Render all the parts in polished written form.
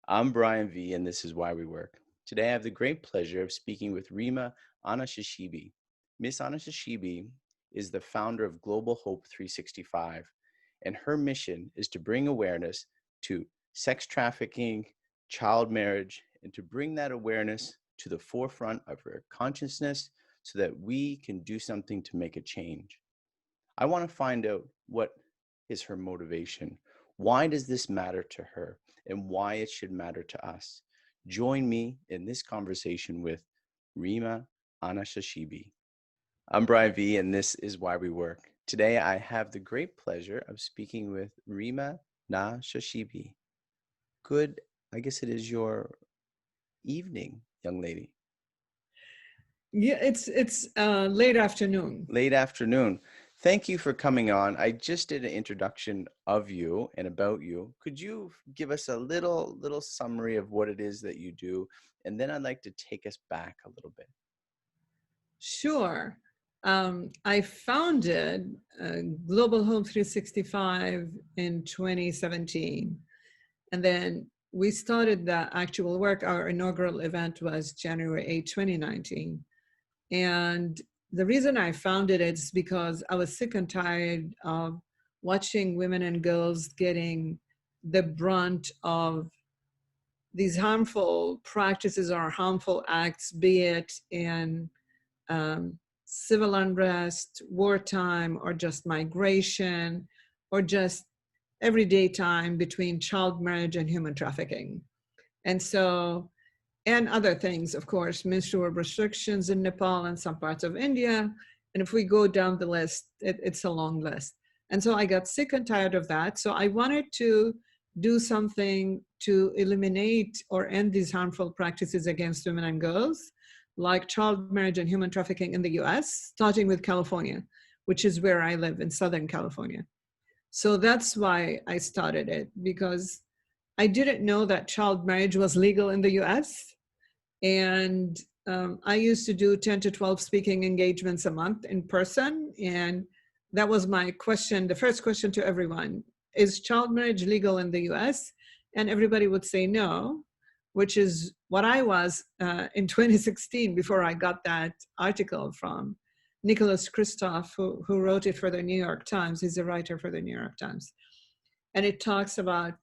I'm Brian V, and this is Why We Work. Today, I have the great pleasure of speaking with Rima Nashashibi. Miss Nashashibi is the founder of Global Hope 365, and her mission is to bring awareness to sex trafficking, child marriage, and to bring that awareness to the forefront of her consciousness so that we can do something to make a change. I want to find out what is her motivation. Why does this matter to her and why it should matter to us? Join me in this conversation with Rima Nashashibi. I'm Brian V, and this is Why We Work. Today, I have the great pleasure of speaking with Rima Nashashibi. Good, I guess it is your evening, young lady. Yeah, it's late afternoon. Late afternoon. Thank you for coming on. I just did an introduction of you and about you. Could you give us a little summary of what it is that you do? And then I'd like to take us back a little bit. Sure. I founded Global Home 365 in 2017. And then we started the actual work. Our inaugural event was January 8, 2019. And the reason I founded it is because I was sick and tired of watching women and girls getting the brunt of these harmful practices or harmful acts, be it in civil unrest, wartime, or just migration, or just everyday time between child marriage and human trafficking. And so, and other things, of course, menstrual restrictions in Nepal and some parts of India. And if we go down the list, it's a long list. And so I got sick and tired of that. So I wanted to do something to eliminate or end these harmful practices against women and girls, like child marriage and human trafficking in the US, starting with California, which is where I live in Southern California. So that's why I started it, because I didn't know that child marriage was legal in the US. And I used to do 10 to 12 speaking engagements a month in person. And that was my question, the first question to everyone: is child marriage legal in the US? And everybody would say no, which is what I was in 2016 before I got that article from Nicholas Kristof, who wrote it for the New York Times. He's a writer for the New York Times. And it talks about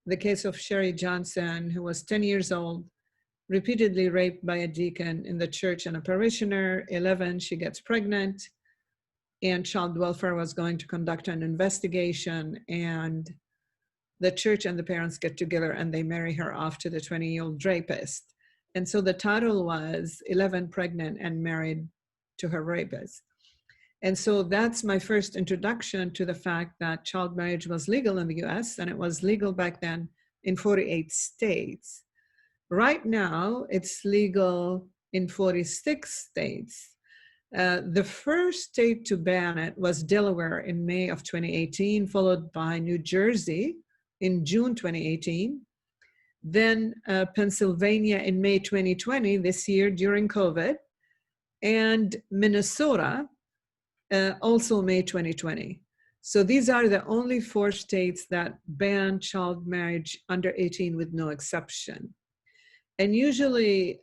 the case of Sherry Johnson, who was 10 years old, repeatedly raped by a deacon in the church and a parishioner. 11, she gets pregnant, and child welfare was going to conduct an investigation, and the church and the parents get together and they marry her off to the 20-year-old rapist. And so the title was 11 Pregnant and Married to Her Rapist. And so that's my first introduction to the fact that child marriage was legal in the US, and it was legal back then in 48 states. Right now, it's legal in 46 states. The first state to ban it was Delaware in May of 2018, followed by New Jersey in June 2018. Then Pennsylvania in May 2020, this year during COVID, and Minnesota also May 2020. So these are the only 4 states that ban child marriage under 18 with no exception. And usually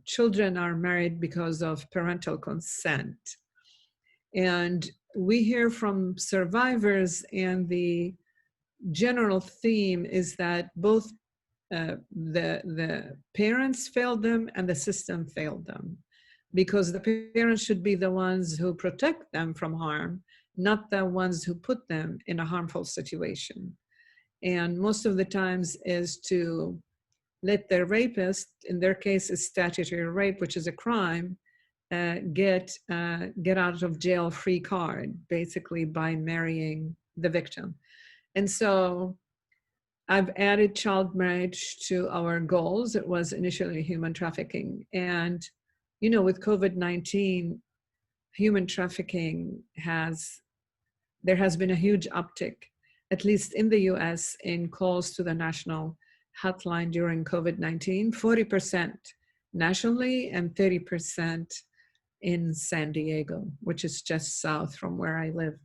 children are married because of parental consent. And we hear from survivors, and the general theme is that both the parents failed them and the system failed them, because the parents should be the ones who protect them from harm, not the ones who put them in a harmful situation. And most of the times is to let the rapist, in their case is statutory rape, which is a crime, get out of jail free card, basically by marrying the victim. And so I've added child marriage to our goals. It was initially human trafficking. And, you know, with COVID-19, human trafficking there has been a huge uptick, at least in the US, in calls to the national hotline during COVID-19, 40% nationally and 30% in San Diego, which is just south from where I live.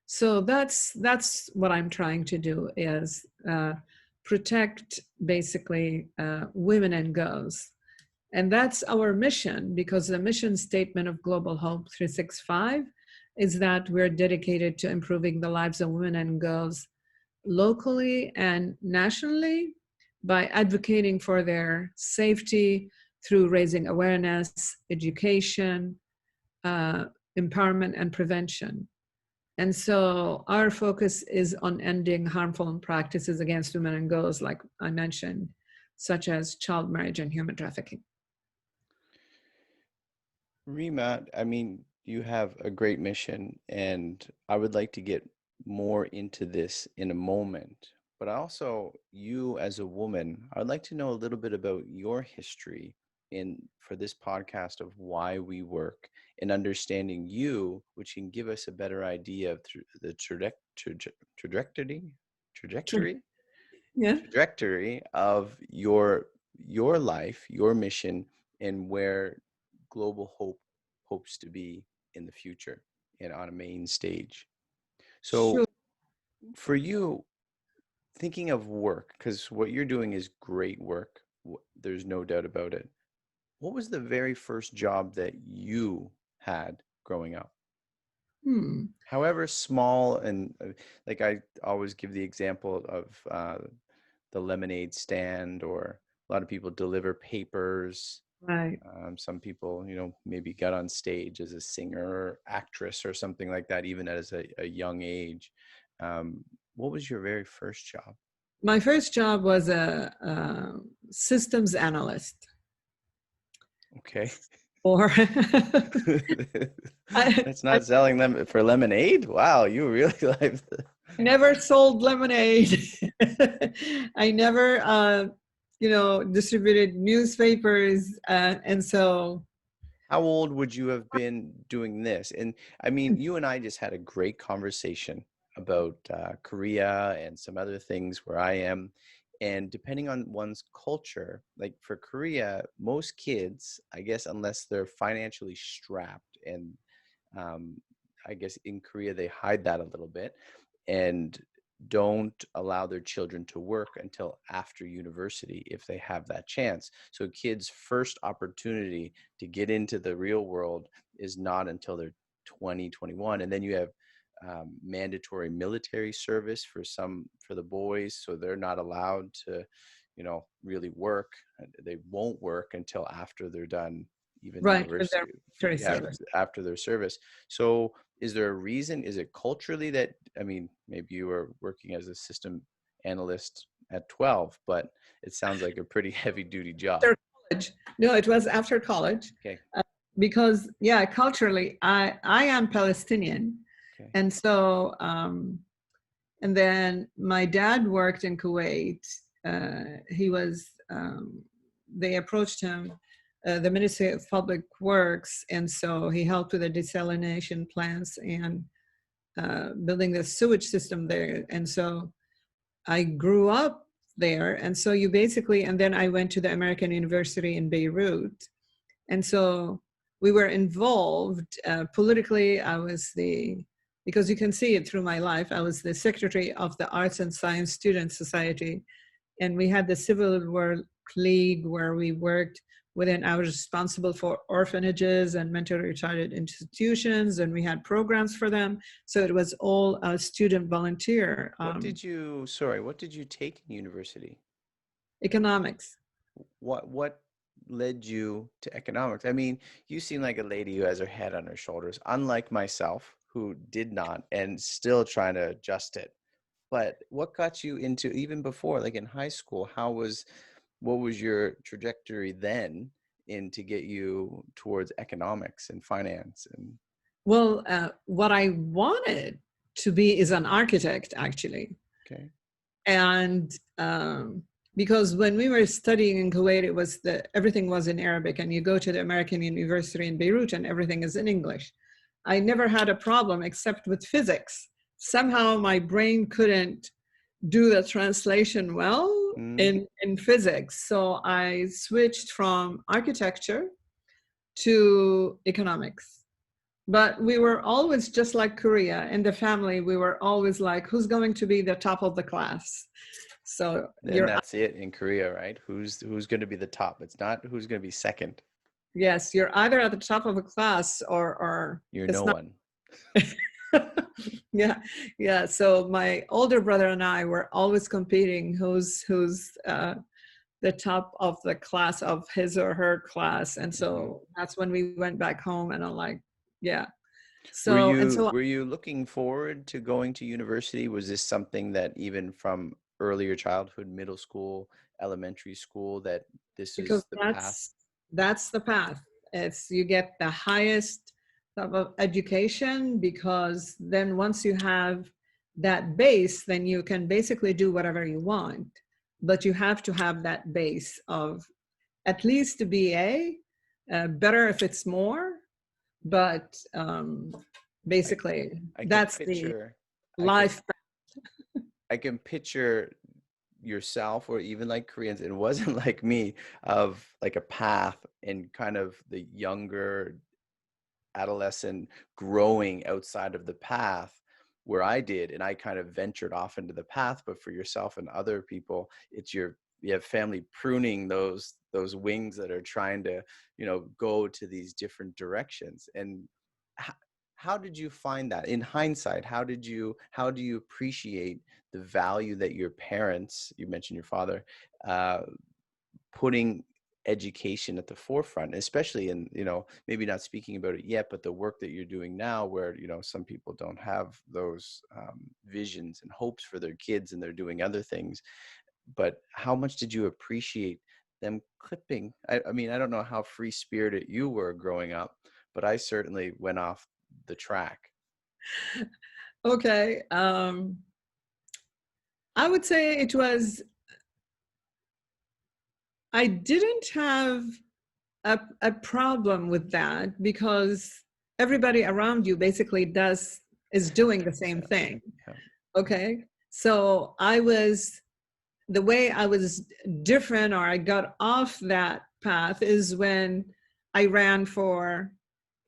So that's what I'm trying to do, is protect basically women and girls. And that's our mission, because the mission statement of Global Hope 365 is that we're dedicated to improving the lives of women and girls locally and nationally by advocating for their safety through raising awareness, education, empowerment, and prevention. And so our focus is on ending harmful practices against women and girls, like I mentioned, such as child marriage and human trafficking. Rima, I mean, you have a great mission, and I would like to get more into this in a moment. But also, you as a woman, I would like to know a little bit about your history in for this podcast of why we work and understanding you, which can give us a better idea of the trajectory, trajectory, Yeah. trajectory of your life, your mission, and where Global Hope hopes to be in the future and on a main stage. So Sure. for you, thinking of work, because what you're doing is great work, there's no doubt about it. What was the very first job that you had growing up? Hmm. However small, and like I always give the example of the lemonade stand, or a lot of people deliver papers. Right. Some people, maybe got on stage as a singer or actress or something like that, even as a young age. What was your very first job? My first job was a systems analyst. Okay. Or That's not selling them for lemonade. Wow, you really like never sold lemonade. I never, distributed newspapers, and so. How old would you have been doing this? And I mean, you and I just had a great conversation about Korea and some other things where I am. And depending on one's culture, like for Korea, most kids, I guess, unless they're financially strapped, and um, I guess in Korea they hide that a little bit and don't allow their children to work until after university if they have that chance. So kids' first opportunity to get into the real world is not until they're 20, 21. And then you have mandatory military service for the boys, so they're not allowed to really work. They won't work until after they're done even Right, with their university. military Yeah, service. after their service. So is there a reason? Is it culturally that, I mean, maybe you were working as a system analyst at 12, but it sounds like a pretty heavy duty job. After college. No, it was after college. Okay. Because, yeah, culturally, I am Palestinian. Okay. And so, and then my dad worked in Kuwait. They approached him, the Ministry of Public Works, and so he helped with the desalination plants and building the sewage system there. And so I grew up there. And so you basically, and then I went to the American University in Beirut. And so we were involved politically. Because you can see it through my life, I was the secretary of the Arts and Science Student Society. And we had the Civil War League where we worked within, I was responsible for orphanages and mentally retarded institutions, and we had programs for them. So it was all a student volunteer. What did you take in university? Economics. What led you to economics? I mean, you seem like a lady who has her head on her shoulders, unlike myself, who did not and still trying to adjust it. But what got you into, even before, like in high school, what was your trajectory then to get you towards economics and finance? And Well, what I wanted to be is an architect, actually. okay. And because when we were studying in Kuwait, everything was in Arabic, and you go to the American University in Beirut and everything is in English. I never had a problem except with physics. Somehow my brain couldn't do the translation well in physics. So I switched from architecture to economics. But we were always just like Korea. In the family, we were always like, who's going to be the top of the class? So And you're, that's it in Korea, right? Who's going to be the top? It's not who's going to be second. yes, you're either at the top of a class or You're it's no not. one. Yeah, yeah. So my older brother and I were always competing who's the top of the class of his or her class, and Mhm. so that's when we went back home, and I'm like, yeah. Were So and you so were you looking forward to going to university? Was this something that even from earlier childhood, middle school, elementary school, that this because is the path? that's the path. It's you get the highest type of education because then once you have that base, then you can basically do whatever you want. But you have to have that base of at least a BA, better if it's more, but I basically I can that's the picture I can life. I can picture yourself or even like Koreans, it wasn't like me, of like a path and kind of the younger adolescent growing outside of the path where I did, and I kind of ventured off into the path. But for yourself and other people, it's you have family pruning those wings that are trying to, go to these different directions. And how, how did you find that in hindsight? How do you appreciate the value that your parents, you mentioned your father, uh, putting education at the forefront, especially in, maybe not speaking about it yet, but the work that you're doing now, where, some people don't have those visions and hopes for their kids and they're doing other things. But how much did you appreciate them clipping? I mean, I don't know how free spirited you were growing up, but I certainly went off the track. Okay. I would say it was, I didn't have a problem with that because everybody around you basically is doing the same Yeah, thing. yeah. Okay. So the way I was different or I got off that path is when I ran for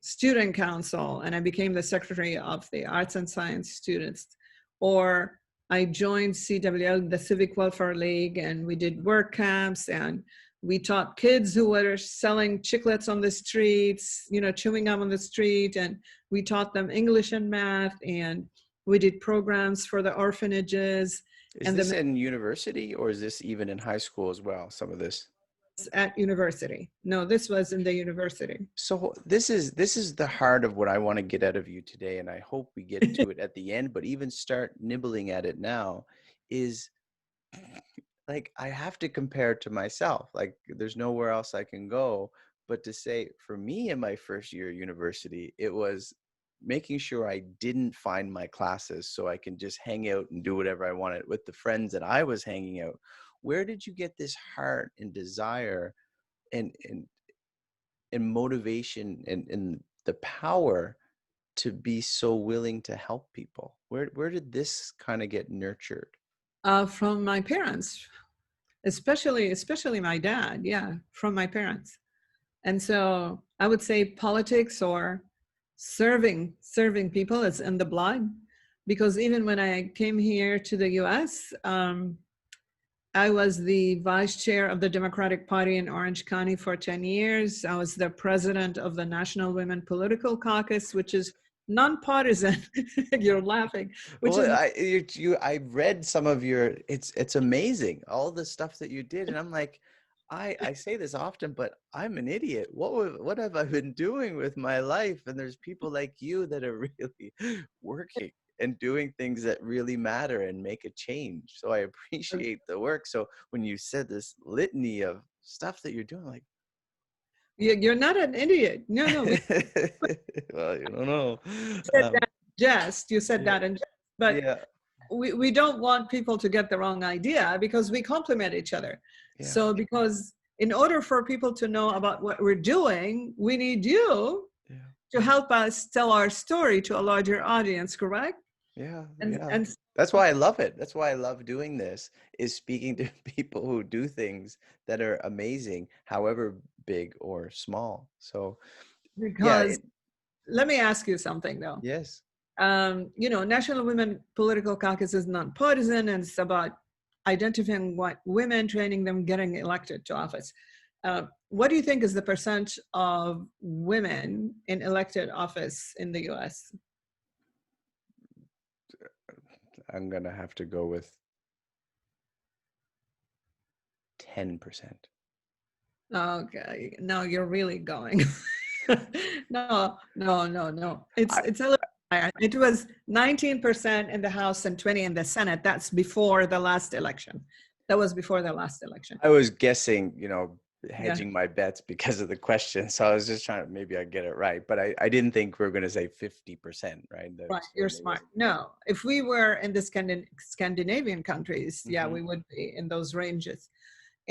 student council and I became the secretary of the arts and science students, or I joined CWL, the Civic Welfare League, and we did work camps and we taught kids who were selling chiclets on the streets, chewing gum on the street, and we taught them English and math, and we did programs for the orphanages Is and this the in university or is this even in high school as well, some of this? at university. No, this was in the university. So this is the heart of what I want to get out of you today, and I hope we get to it at the end, but even start nibbling at it now, is like I have to compare it to myself. Like there's nowhere else I can go but to say, for me in my first year of university, it was making sure I didn't find my classes so I can just hang out and do whatever I wanted with the friends that I was hanging out. Where did you get this heart and desire and motivation and the power to be so willing to help people? Where did this kind of get nurtured? From my parents, especially my dad. Yeah, from my parents. And so I would say politics or serving people is in the blood, because even when I came here to the U.S., I was the vice chair of the Democratic Party in Orange County for 10 years. I was the president of the National Women Political Caucus, which is nonpartisan. You're laughing, which Well, is I read some of your, it's amazing, all the stuff that you did, and I'm like, I say this often, but I'm an idiot. What have I been doing with my life? And there's people like you that are really working and doing things that really matter and make a change. So I appreciate the work. So when you said this litany of stuff that you're doing, like, you're not an idiot. No, no, we well, you don't know. said that in jest. You said Yeah, that in jest, but yeah, we don't want people to get the wrong idea because we complement each other. yeah, So because in order for people to know about what we're doing, we need you yeah. to help us tell our story to a larger audience, correct? Yeah, And yeah. and That's why I love it. That's why I love doing this, is speaking to people who do things that are amazing, however big or small. So, yeah, because let me ask you something though. yes. National Women Political Caucus is nonpartisan and it's about identifying what women, training them, getting elected to office. What do you think is the percent of women in elected office in the US? I'm going to have to go with 10%. Okay, no, you're really going. No, no, no, no. It's I, a little higher. It was 19% in the House and 20 in the Senate. That's before the last election. That was before the last election. I was guessing, Yeah, hedging my bets because of the question. So I was just trying to, maybe I get it right. But I didn't think we were going to say 50%, right? That right. You're certainly smart. wasn't. No, if we were in the Scandinavian countries, yeah, Hmm. we would be in those ranges.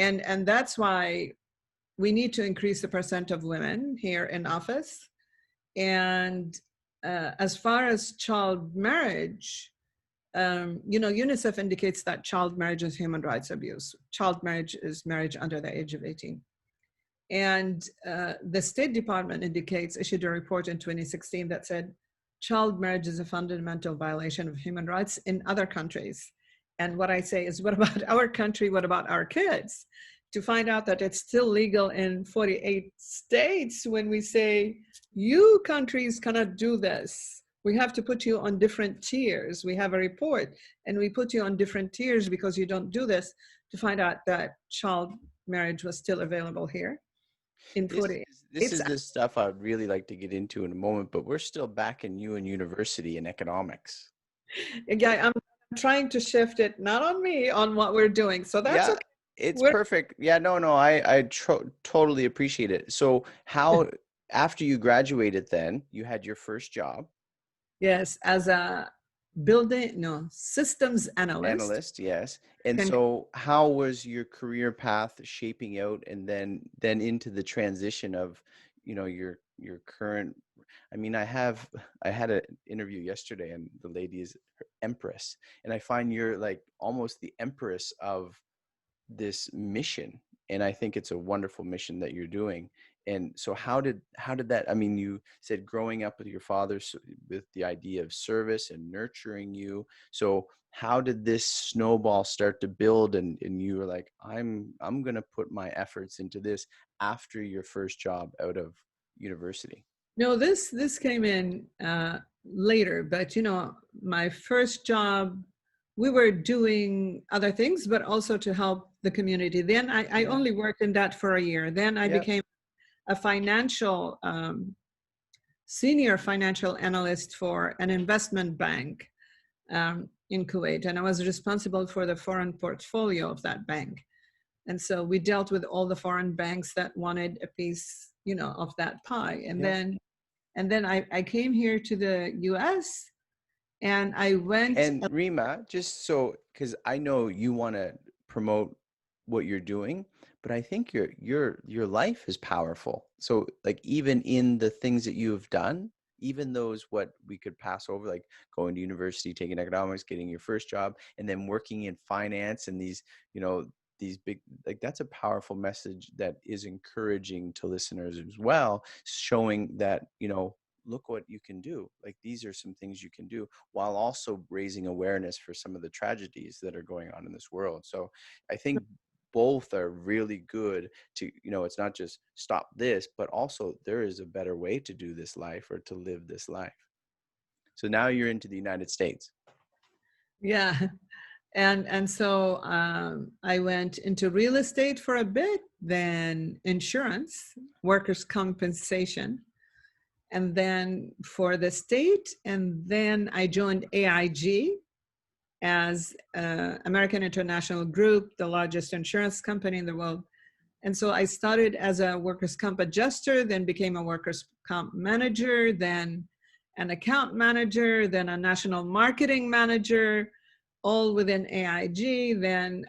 And that's why we need to increase the percent of women here in office. And as far as child marriage, UNICEF indicates that child marriage is human rights abuse. Child marriage is marriage under the age of 18. And the State Department issued a report in 2016 that said child marriage is a fundamental violation of human rights in other countries. And what I say is, what about our country? What about our kids? To find out that it's still legal in 48 states when we say, you countries cannot do this. We have to put you on different tiers. We have a report and we put you on different tiers because you don't do this, to find out that child marriage was still available here in This 48. is this It's, is the stuff I'd really like to get into in a moment, but we're still back in university in economics. yeah, I'm trying to shift it, not on me, on what we're doing. So that's Yeah, okay. it's We're, perfect. Yeah, no, I totally appreciate it. So how, after you graduated, then you had your first job, yes, as a systems analyst. analyst, yes. And Can, so how was your career path shaping out, and then into the transition of, your current, I mean, I had an interview yesterday, and the lady is empress, and I find you're like almost the empress of this mission, and I think it's a wonderful mission that you're doing. And so how did that, I mean, you said growing up with your father, with the idea of service and nurturing you, so how did this snowball start to build, and you were like, I'm going to put my efforts into this after your first job out of university? no, this came in later, but my first job, we were doing other things, but also to help the community. Then I Yeah. only worked in that for a year. Then I Yeah. became a senior financial analyst for an investment bank in Kuwait, and I was responsible for the foreign portfolio of that bank. And so we dealt with all the foreign banks that wanted a piece, of that pie. And Yeah. then I came here to the U.S. and I went. And Rima, just so, because I know you want to promote what you're doing, but I think your life is powerful. So like, even in the things that you have done, even those what we could pass over, like going to university, taking economics, getting your first job, and then working in finance, and these big, like, that's a powerful message that is encouraging to listeners as well, showing that, look what you can do. Like, these are some things you can do, while also raising awareness for some of the tragedies that are going on in this world. So I think both are really good to, it's not just stop this, but also there is a better way to do this life, or to live this life. So now you're into the United States. Yeah. And so I went into real estate for a bit, then insurance, workers' compensation, and then for the state. And then I joined AIG as American International Group, the largest insurance company in the world. And so I started as a workers' comp adjuster, then became a workers' comp manager, then an account manager, then a national marketing manager, all within AIG, then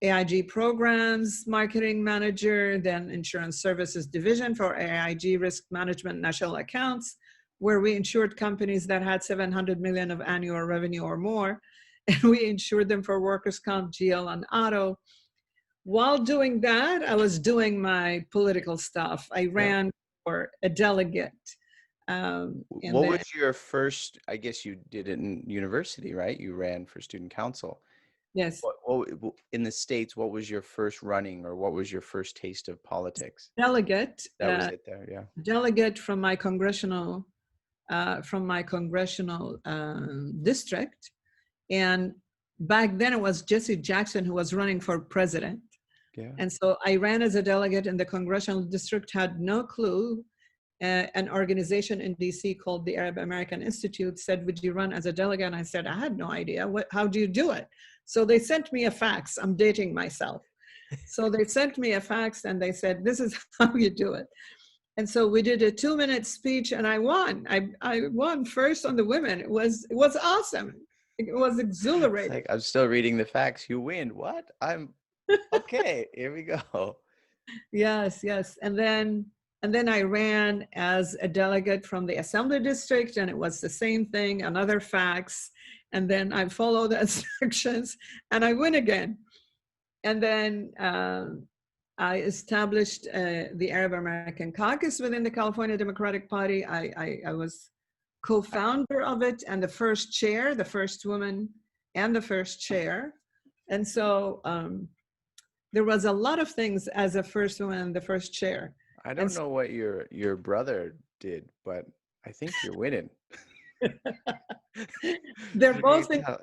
AIG programs marketing manager, then insurance services division for AIG risk management national accounts, where we insured companies that had 700 million of annual revenue or more. And we insured them for workers' comp, GL, and auto. While doing that, I was doing my political stuff. I Yeah. ran for a delegate And What then, was your first, I guess you did it in university, right? You ran for student council. yes, In the States, what was your first running, or what was your first taste of politics? delegate, That was it there, yeah. delegate from my congressional district. And back then it was Jesse Jackson who was running for president. Yeah. And so I ran as a delegate in the congressional district, had no clue. An organization in DC called the Arab American Institute said, would you run as a delegate? And I said, I had no idea. How do you do it? So they sent me a fax. I'm dating myself. So they sent me a fax and they said, this is how you do it. And so we did a 2-minute speech and I won. I won first on the women. It was awesome. It was It's exhilarating. like, I'm still reading the facts. You win. What? I'm okay. Here we go. Yes, yes. And then I ran as a delegate from the assembly district, and it was the same thing, another fax. And then I followed the instructions and I win again. And then I established the Arab American Caucus within the California Democratic Party. I was co-founder of it and the first chair, the first woman and the first chair. And so there was a lot of things as a first woman and the first chair. I And don't so know what your brother did, but I think you're winning. they're You can both in, tell.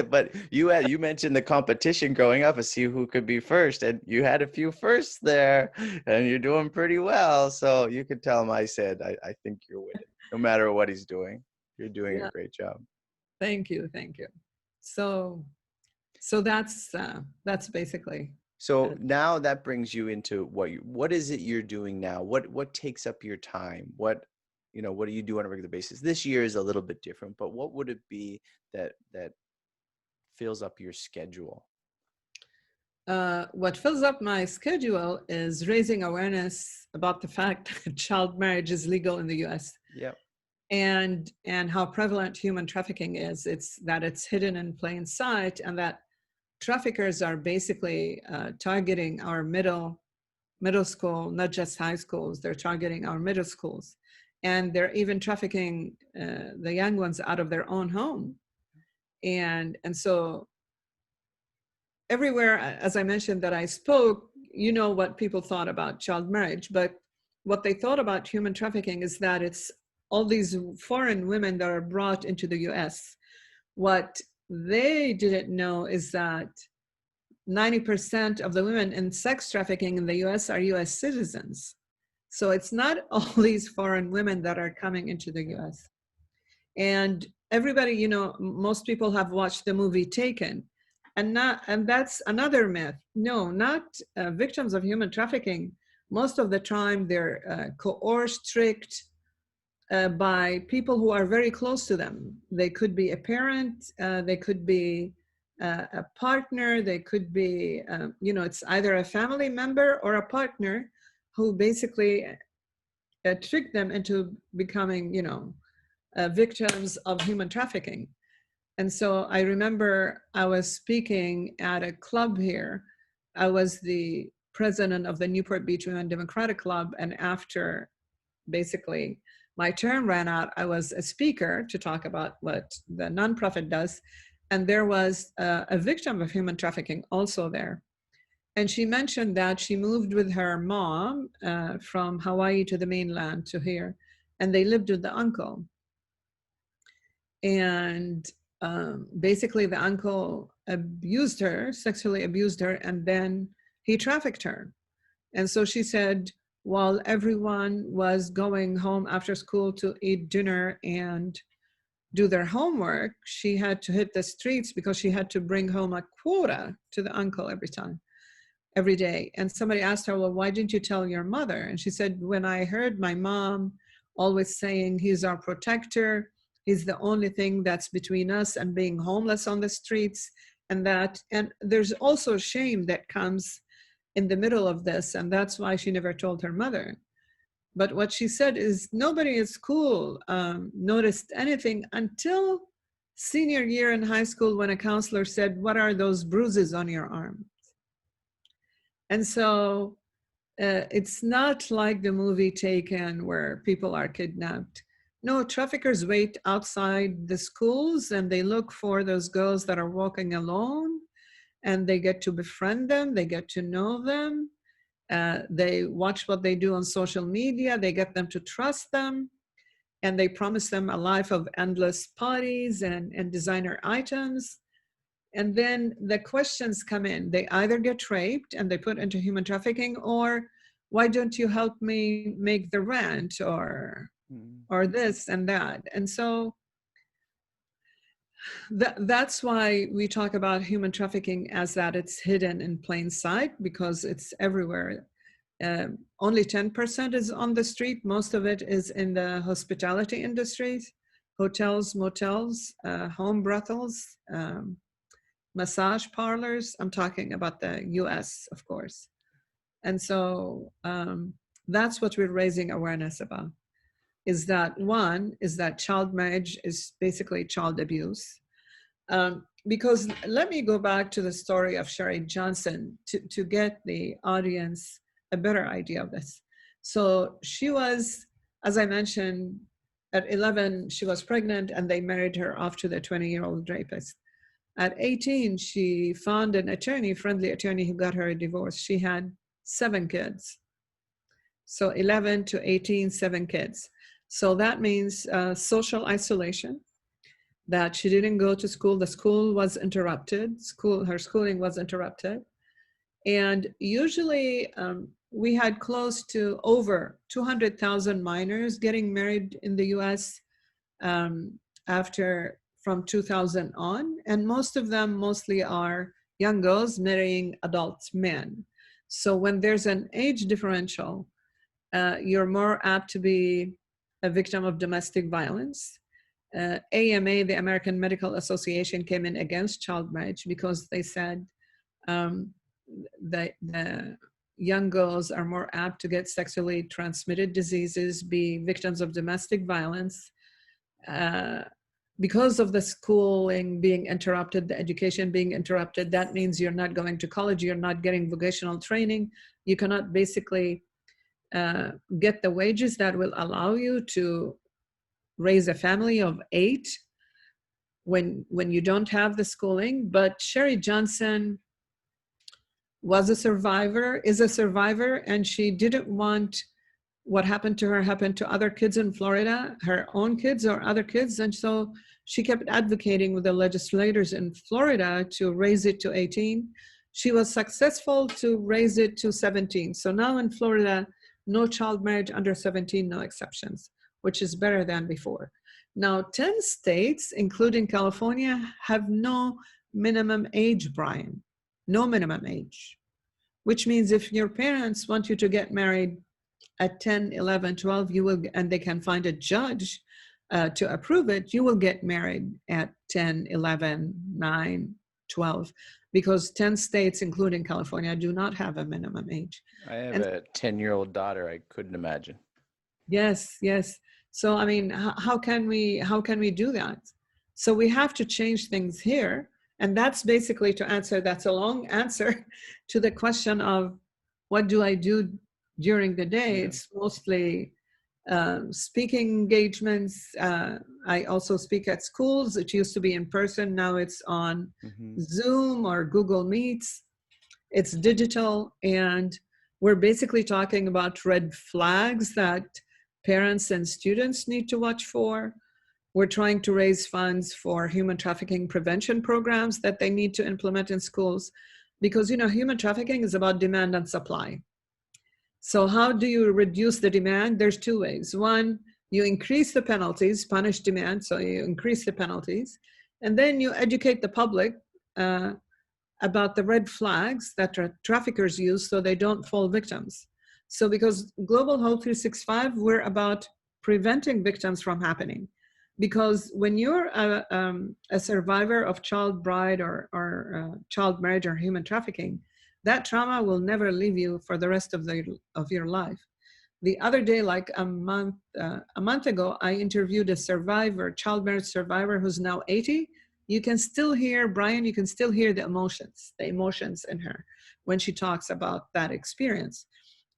But you mentioned the competition growing up to see who could be first, and you had a few firsts there, and you're doing pretty well. So you could tell him I said I think you're winning, no matter what he's doing. You're doing a yeah, great job. thank you, thank you. So that's basically So it. now that brings you into what is it you're doing now? What takes up your time? What do you do on a regular basis? This year is a little bit different, but what would it be that fills up your schedule? What fills up my schedule is raising awareness about the fact that child marriage is legal in the US, Yep. and how prevalent human trafficking is. It's hidden in plain sight, and that traffickers are basically targeting our middle school, not just high schools. They're targeting our middle schools, and they're even trafficking the young ones out of their own home. And so everywhere, as I mentioned, that I spoke, what people thought about child marriage, but what they thought about human trafficking is that it's all these foreign women that are brought into the US. What they didn't know is that 90% of the women in sex trafficking in the US are US citizens. So it's not all these foreign women that are coming into the US. And everybody, most people have watched the movie Taken. And that's another myth. No, not victims of human trafficking. Most of the time they're coerced, tricked by people who are very close to them. They could be a parent, they could be a partner, they could be, it's either a family member or a partner who basically trick them into becoming, victims of human trafficking. And so I remember I was speaking at a club here. I was the president of the Newport Beach Women Democratic Club. And after basically my term ran out, I was a speaker to talk about what the nonprofit does. And there was a victim of human trafficking also there. And she mentioned that she moved with her mom from Hawaii to the mainland to here, and they lived with the uncle. And basically the uncle abused her, sexually abused her, and then he trafficked her. And so she said, while everyone was going home after school to eat dinner and do their homework, she had to hit the streets because she had to bring home a quota to the uncle every day. And somebody asked her, well, why didn't you tell your mother? And she said, when I heard my mom always saying, he's our protector, he's the only thing that's between us and being homeless on the streets, and there's also shame that comes in the middle of this, and that's why she never told her mother. But what she said is nobody at school noticed anything until senior year in high school, when a counselor said, what are those bruises on your arm? And so It's not like the movie Taken where people are kidnapped. No, traffickers wait outside the schools and they look for those girls that are walking alone, and they get to befriend them, they get to know them, they watch what they do on social media, they get them to trust them, and they promise them a life of endless parties and designer items. And then the questions come in. They either get raped and they put into human trafficking, or why don't you help me make the rent, or this and that. And so that's why we talk about human trafficking as that it's hidden in plain sight, because it's everywhere. Only 10% is on the street. Most of it is in the hospitality industries, hotels, motels, home brothels, massage parlors. I'm talking about the US, of course. And so that's what we're raising awareness about, is that one, is that child marriage is basically child abuse. Because let me go back to the story of Sherry Johnson to get the audience a better idea of this. So she was, as I mentioned, at 11, she was pregnant and they married her off to the 20-year-old rapist. At 18, she found an attorney, friendly attorney, who got her a divorce. She had 7 kids. So 11 to 18, 7 kids. So that means social isolation, that she didn't go to school. The school was interrupted. Her schooling was interrupted. And usually we had close to over 200,000 minors getting married in the US after from 2000 on. And most of them mostly are young girls marrying adult men. So when there's an age differential, you're more apt to be a victim of domestic violence. AMA, the American Medical Association, came in against child marriage because they said the young girls are more apt to get sexually transmitted diseases, be victims of domestic violence. Because of the schooling being interrupted, the education being interrupted, that means you're not going to college, you're not getting vocational training, you cannot basically get the wages that will allow you to raise a family of 8 when you don't have the schooling. But Sherry Johnson was a survivor, is a survivor, and she didn't want what happened to her happen to other kids in Florida, her own kids or other kids. And so she kept advocating with the legislators in Florida to raise it to 18. She was successful to raise it to 17. So now in Florida, no child marriage under 17, no exceptions, which is better than before. Now, 10 states, including California, have no minimum age, Brian, no minimum age, which means if your parents want you to get married at 10, 11, 12, you will, and they can find a judge to approve it, you will get married at 10, 11, 9, 12, because 10 states, including California, do not have a minimum age. I have a 10-year-old daughter. I couldn't imagine. Yes, yes. So, I mean, how can we do that? So we have to change things here. And that's basically to answer, that's a long answer to the question of what do I do during the day? Yeah. It's mostly speaking engagements. I also speak at schools. It used to be in person. Now it's on Zoom or Google Meets. It's digital. And we're basically talking about red flags that parents and students need to watch for. We're trying to raise funds for human trafficking prevention programs that they need to implement in schools, because, you know, human trafficking is about demand and supply. So how do you reduce the demand? There's 2 ways. One, you increase the penalties, punish demand, so you increase the penalties, and then you educate the public about the red flags that traffickers use so they don't fall victims. So because Global Hope 365, we're about preventing victims from happening. Because when you're a survivor of child bride or child marriage or human trafficking, that trauma will never leave you for the rest of your life. The other day, like a month ago, I interviewed a survivor, child marriage survivor, who's now 80. You can still hear, Brian, you can still hear the emotions in her when she talks about that experience.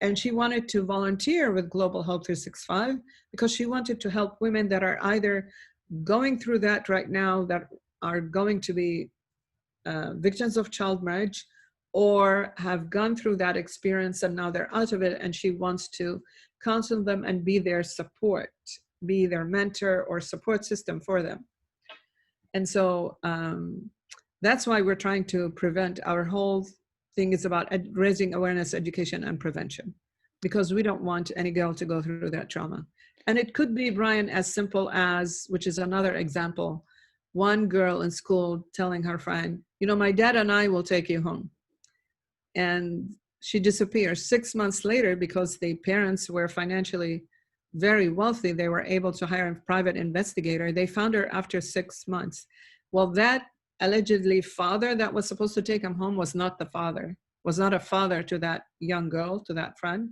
And she wanted to volunteer with Global Hope 365 because she wanted to help women that are either going through that right now, that are going to be victims of child marriage, or have gone through that experience and now they're out of it, and she wants to counsel them and be their support, be their mentor or support system for them. And so that's why we're trying to prevent. Our whole thing is about raising awareness, education, and prevention, because we don't want any girl to go through that trauma. And it could be, Brian, as simple as, which is another example, one girl in school telling her friend, you know, my dad and I will take you home. And she disappears. 6 months later, because the parents were financially very wealthy, they were able to hire a private investigator. They found her after 6 months. Well, that allegedly father that was supposed to take him home was not the father, was not a father to that young girl, to that friend.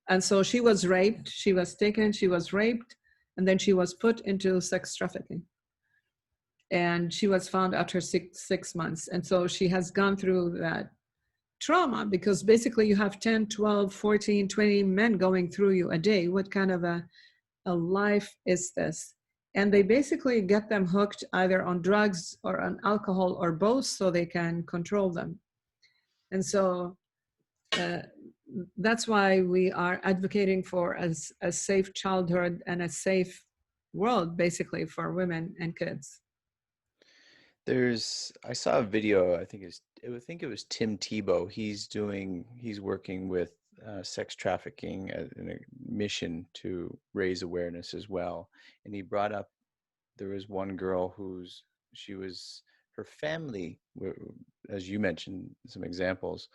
And so she was raped, she was taken, she was raped, and then she was put into sex trafficking. And she was found after six months. And so she has gone through that trauma, because basically you have 10, 12, 14, 20 men going through you a day. What kind of a life is this? And they basically get them hooked either on drugs or on alcohol or both, so they can control them. And so that's why we are advocating for a safe childhood and a safe world, basically, for women and kids. I saw a video, I think it was Tim Tebow. He's working with sex trafficking in a mission to raise awareness as well. And he brought up, there was one girl her family, as you mentioned, some examples,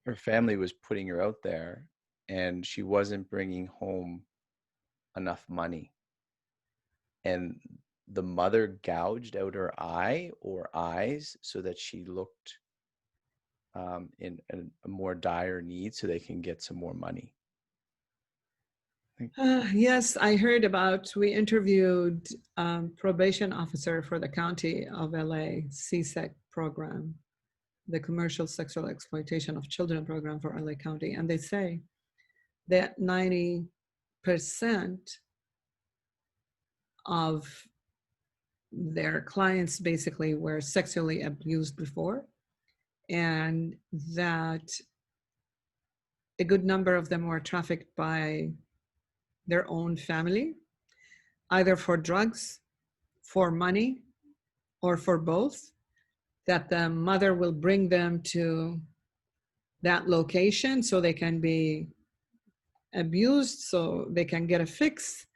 her family was putting her out there and she wasn't bringing home enough money. And the mother gouged out her eye or eyes so that she looked in a more dire need so they can get some more money. Yes, I heard about, we interviewed probation officer for the county of LA, CSEC program, the Commercial Sexual Exploitation of Children program for LA County. And they say that 90% of their clients basically were sexually abused before, and that a good number of them were trafficked by their own family, either for drugs, for money, or for both, that the mother will bring them to that location so they can be abused, so they can get a fix,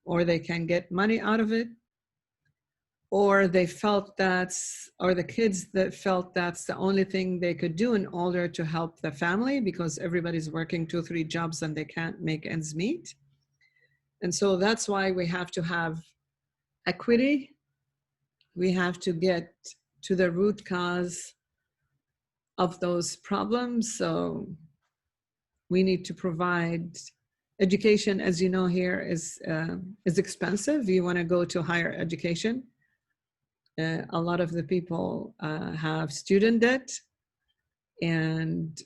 or they can get money out of it, or they felt or the kids that felt that's the only thing they could do in order to help the family, because everybody's working 2-3 jobs and they can't make ends meet. And so that's why we have to have equity. We have to get to the root cause of those problems. So we need to provide education. As you know, here is expensive. You want to go to higher education. A lot of the people have student debt. And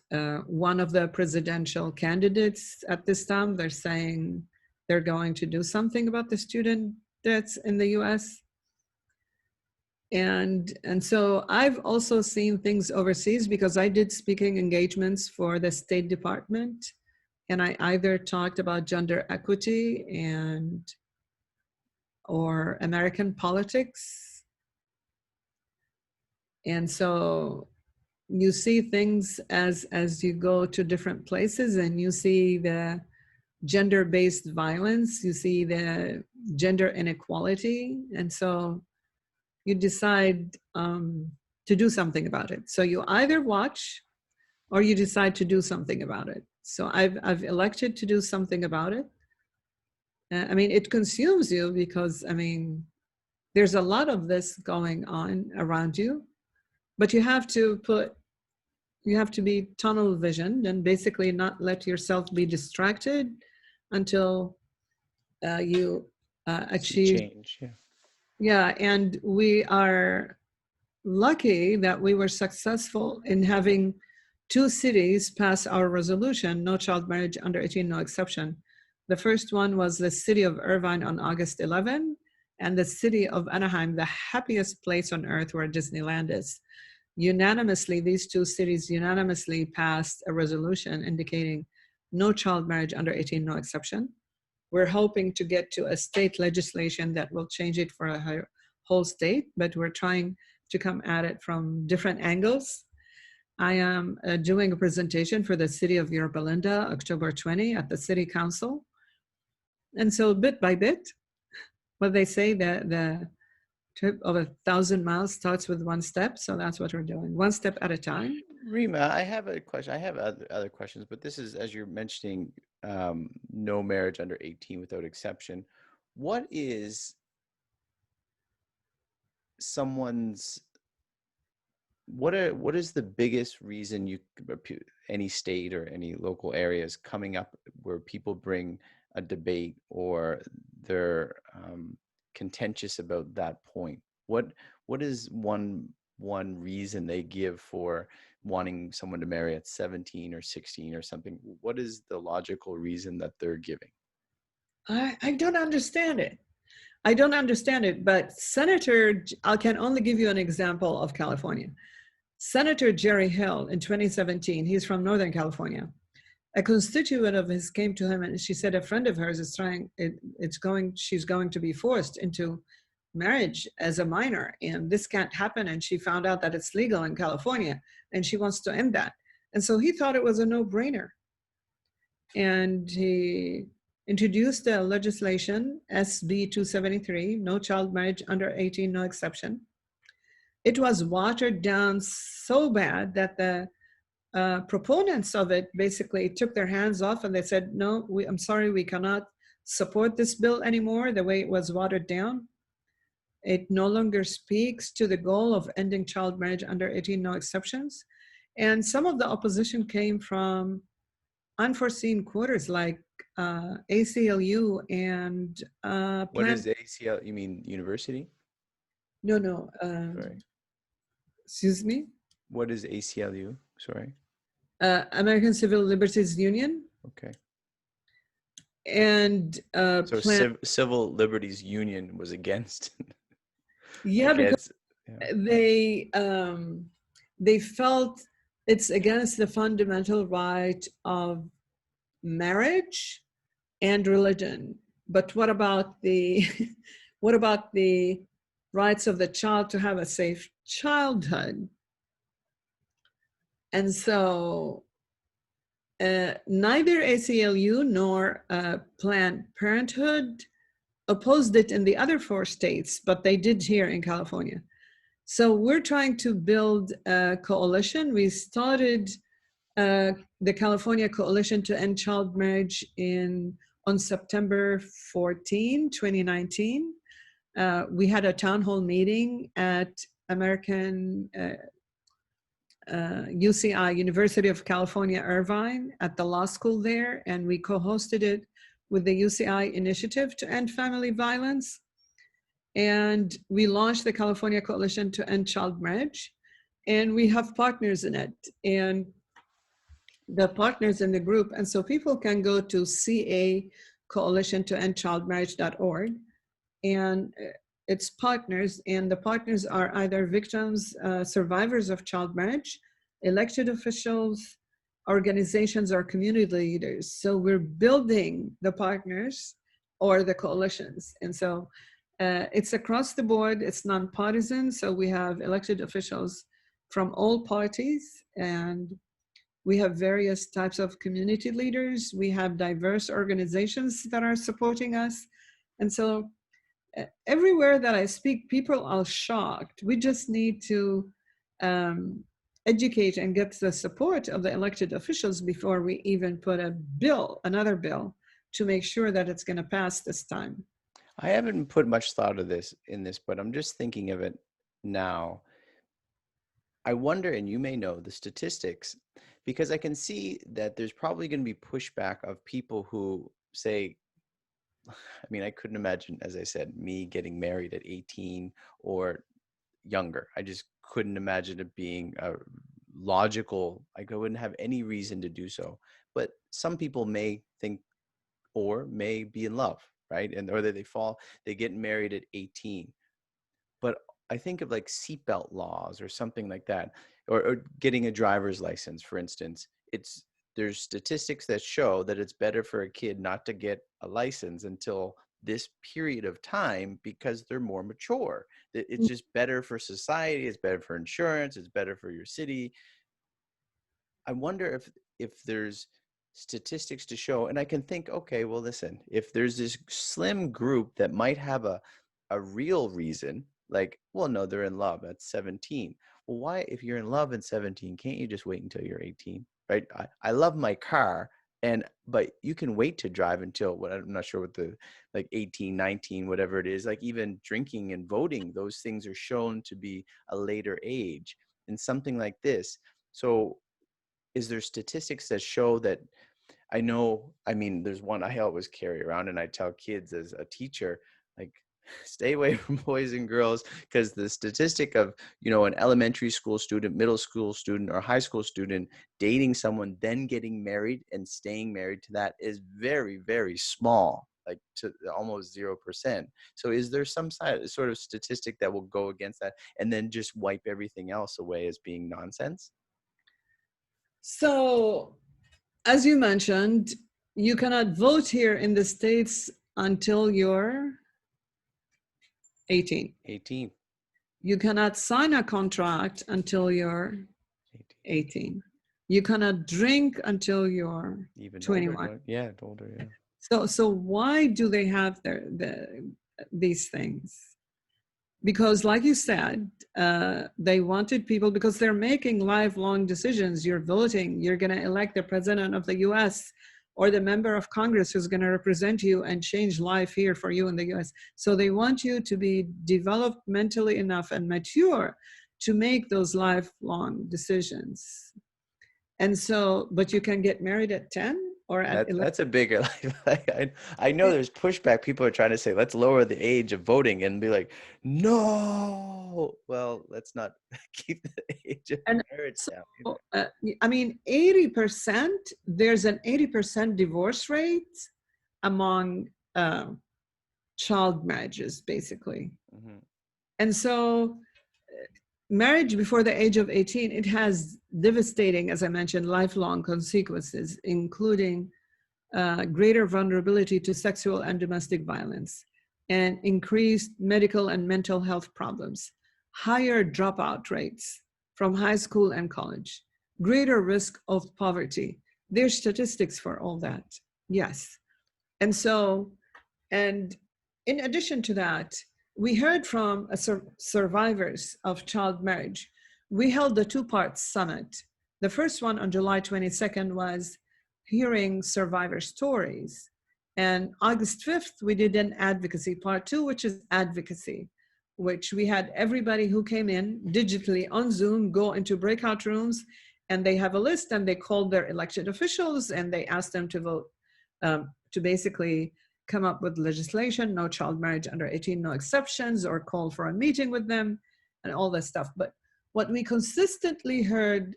one of the presidential candidates at this time, they're saying they're going to do something about the student debts in the US. And so I've also seen things overseas, because I did speaking engagements for the State Department, and I either talked about gender equity or American politics. And so you see things as you go to different places, and you see the gender-based violence, you see the gender inequality, and so you decide to do something about it. So you either watch or you decide to do something about it. So I've elected to do something about it. I mean, it consumes you, because I mean, there's a lot of this going on around you, but you have to be tunnel visioned and basically not let yourself be distracted until you achieve change. Yeah, and we are lucky that we were successful in having two cities passed our resolution, no child marriage under 18, no exception. The first one was the city of Irvine on August 11, and the city of Anaheim, the happiest place on earth where Disneyland is. Unanimously, these two cities unanimously passed a resolution indicating no child marriage under 18, no exception. We're hoping to get to a state legislation that will change it for a whole state, but we're trying to come at it from different angles. I am doing a presentation for the city of Yorba Linda, October 20 at the city council. And so bit by bit, what they say that the trip of 1,000 miles starts with one step. So that's what we're doing, one step at a time. Rima, I have a question. I have other questions, but this is, as you're mentioning, no marriage under 18 without exception. What is someone's, what is the biggest reason any state or any local areas coming up where people bring a debate or they're contentious about that point? What is one reason they give for wanting someone to marry at 17 or 16 or something? What is the logical reason that they're giving? I don't understand it. I don't understand it, but I can only give you an example of California. Senator Jerry Hill in 2017, he's from Northern California. A constituent of his came to him and she said a friend of hers is she's going to be forced into marriage as a minor and this can't happen, and she found out that it's legal in California and she wants to end that. And so he thought it was a no-brainer. And he introduced a legislation, SB 273, no child marriage under 18, no exception. It was watered down so bad that the proponents of it basically took their hands off and they said, no, I'm sorry, we cannot support this bill anymore the way it was watered down. It no longer speaks to the goal of ending child marriage under 18, no exceptions. And some of the opposition came from unforeseen quarters like ACLU and What is ACL? You mean university? No. Sorry. Excuse me? What is ACLU? Sorry. American Civil Liberties Union. Okay. And so Civil Liberties Union was against. Yeah, because they felt it's against the fundamental right of marriage and religion. But what about the what about the rights of the child to have a safe childhood? And so neither ACLU nor Planned Parenthood opposed it in the other 4 states, but they did here in California. So we're trying to build a coalition. We started the California Coalition to End Child Marriage on September 14, 2019. We had a town hall meeting at American UCI, University of California, Irvine, at the law school there, and we co-hosted it with the UCI Initiative to End Family Violence. And we launched the California Coalition to End Child Marriage, and we have partners in it, and the partners in the group. And so people can go to cacoalitiontoendchildmarriage.org, and its partners, and the partners are either victims, survivors of child marriage, elected officials, organizations, or community leaders. So we're building the partners or the coalitions. And so it's across the board, it's nonpartisan. So we have elected officials from all parties, and we have various types of community leaders. We have diverse organizations that are supporting us. And so everywhere that I speak, people are shocked. We just need to educate and get the support of the elected officials before we even put another bill to make sure that it's going to pass this time. I haven't put much thought of this, but I'm just thinking of it now. I wonder, and you may know the statistics, because I can see that there's probably going to be pushback of people who say, I mean, I couldn't imagine, as I said, me getting married at 18 or younger. I just couldn't imagine it being a logical, like I wouldn't have any reason to do so. But some people may think or may be in love, right? And or they get married at 18. But I think of like seatbelt laws or something like that, or getting a driver's license, for instance. There's statistics that show that it's better for a kid not to get a license until this period of time because they're more mature. It's just better for society. It's better for insurance. It's better for your city. I wonder if there's statistics to show, and I can think, okay, well, listen, if there's this slim group that might have a real reason, like, well, no, they're in love at 17. Well, why, if you're in love at 17, can't you just wait until you're 18, right? I love my car, but you can wait to drive until what, I'm not sure what the, like 18, 19, whatever it is, like even drinking and voting, those things are shown to be a later age and something like this. So is there statistics that show that? I know, I mean, there's one I always carry around, and I tell kids as a teacher, like, stay away from boys and girls, because the statistic of, an elementary school student, middle school student, or high school student dating someone, then getting married and staying married to that is very, very small, like to almost 0%. So is there some sort of statistic that will go against that and then just wipe everything else away as being nonsense? So, as you mentioned, you cannot vote here in the States until you're 18. 18. You cannot sign a contract until you're 18. You cannot drink until you're Even 21. older, yeah, older, yeah. So why do they have these things? Because, like you said, they wanted people, because they're making lifelong decisions. You're voting, you're going to elect the president of the US or the member of Congress who's going to represent you and change life here for you in the US. So they want you to be developed mentally enough and mature to make those lifelong decisions. And so, but you can get married at 10 or at 11. That's a bigger, I know there's pushback. People are trying to say, let's lower the age of voting, and be like, no, well, let's not keep the age of marriage down. I mean, 80%, there's an 80% divorce rate among child marriages, basically. Mm-hmm. And so marriage before the age of 18, it has devastating, as I mentioned, lifelong consequences, including greater vulnerability to sexual and domestic violence, and increased medical and mental health problems, higher dropout rates from high school and college, greater risk of poverty. There's statistics for all that, yes. And so, and in addition to that, we heard from survivors of child marriage. We held the two-part summit. The first one on July 22nd was hearing survivor stories. And August 5th, we did an advocacy part 2, which is advocacy, which we had everybody who came in digitally on Zoom go into breakout rooms, and they have a list, and they called their elected officials, and they asked them to vote, to basically come up with legislation, no child marriage under 18, no exceptions, or call for a meeting with them, and all that stuff. But what we consistently heard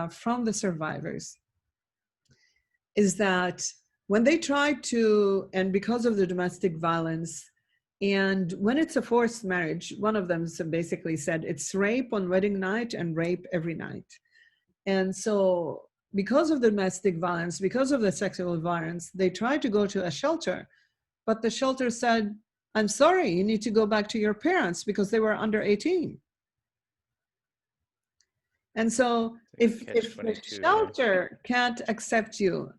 from the survivors is that when they try to, and because of the domestic violence, and when it's a forced marriage, one of them basically said it's rape on wedding night and rape every night. And so because of the domestic violence, because of the sexual violence, they tried to go to a shelter, but the shelter said, I'm sorry, you need to go back to your parents because they were under 18. And so if the shelter can't accept you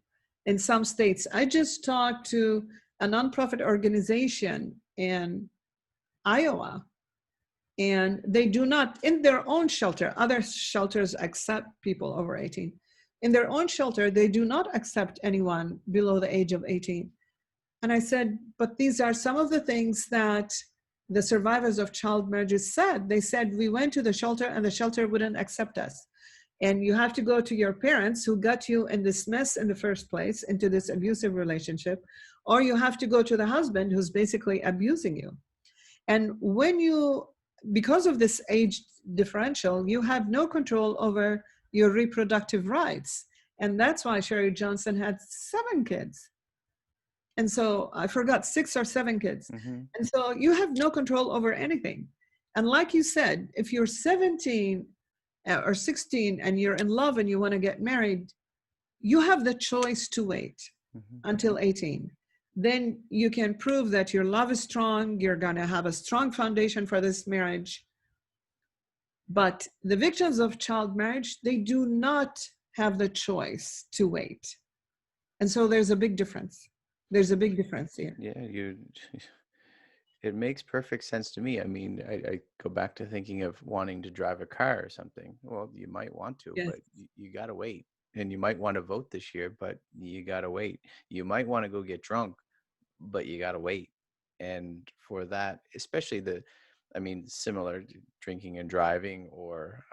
in some states, I just talked to a nonprofit organization in Iowa, and they do not, in their own shelter, other shelters accept people over 18. In their own shelter, they do not accept anyone below the age of 18. And I said, but these are some of the things that the survivors of child marriages said. They said, we went to the shelter and the shelter wouldn't accept us. And you have to go to your parents who got you in this mess in the first place, into this abusive relationship, or you have to go to the husband who's basically abusing you. And when you, because of this age differential, you have no control over your reproductive rights. And that's why Sherry Johnson had 7 kids. And so I forgot 6 or 7 kids. Mm-hmm. And so you have no control over anything. And like you said, if you're 17 or 16 and you're in love and you want to get married, you have the choice to wait until 18. Then you can prove that your love is strong, you're going to have a strong foundation for this marriage. But the victims of child marriage, they do not have the choice to wait. And so there's a big difference. There's a big difference here. Yeah, it makes perfect sense to me. I mean, I go back to thinking of wanting to drive a car or something. Well, you might want to, Yes. but you got to wait. And you might want to vote this year, but you got to wait. You might want to go get drunk, but you got to wait. And for that, especially similar to drinking and driving, or,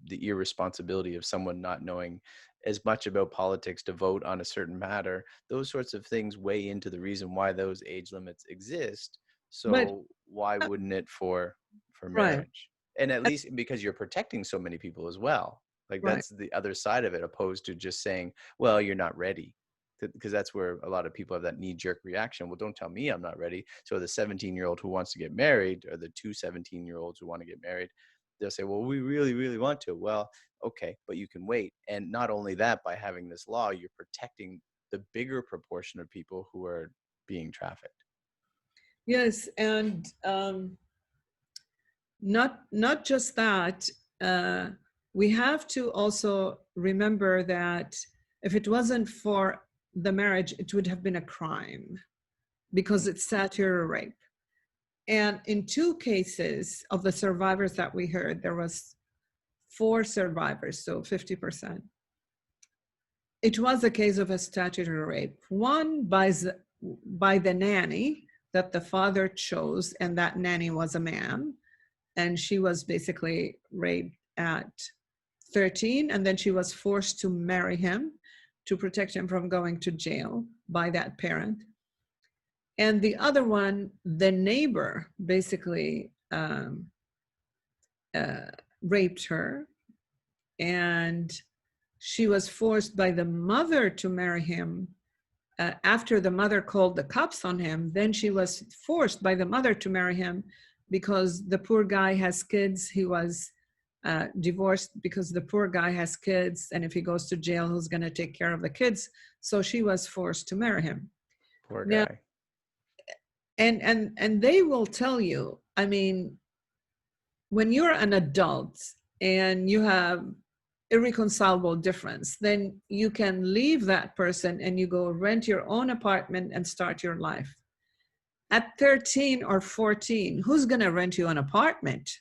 the irresponsibility of someone not knowing as much about politics to vote on a certain matter, those sorts of things weigh into the reason why those age limits exist. But So why wouldn't it for right, marriage? And at least because you're protecting so many people as well. Like right. that's the other side of it, opposed to just saying, well, you're not ready. Because that's where a lot of people have that knee-jerk reaction. Well, don't tell me I'm not ready. So the 17-year-old who wants to get married, or the 2 17-year-olds who want to get married, they'll say, well, we really, really want to. Well, okay, but you can wait. And not only that, by having this law, you're protecting the bigger proportion of people who are being trafficked. Yes, and not just that. We have to also remember that if it wasn't for the marriage, it would have been a crime because it's statutory rape. And in 2 cases of the survivors that we heard, there was 4 survivors, so 50%. It was a case of a statutory rape. One by the nanny that the father chose, and that nanny was a man, and she was basically raped at 13, and then she was forced to marry him to protect him from going to jail by that parent. And the other one, the neighbor basically raped her, and she was forced by the mother to marry him. After the mother called the cops on him, then she was forced by the mother to marry him because the poor guy has kids. He was divorced because the poor guy has kids, and if he goes to jail, who's going to take care of the kids? So she was forced to marry him. Poor Now, guy. and they will tell you, I mean, when you're an adult and you have irreconcilable difference, then you can leave that person and you go rent your own apartment and start your life. At 13 or 14, who's going to rent you an apartment?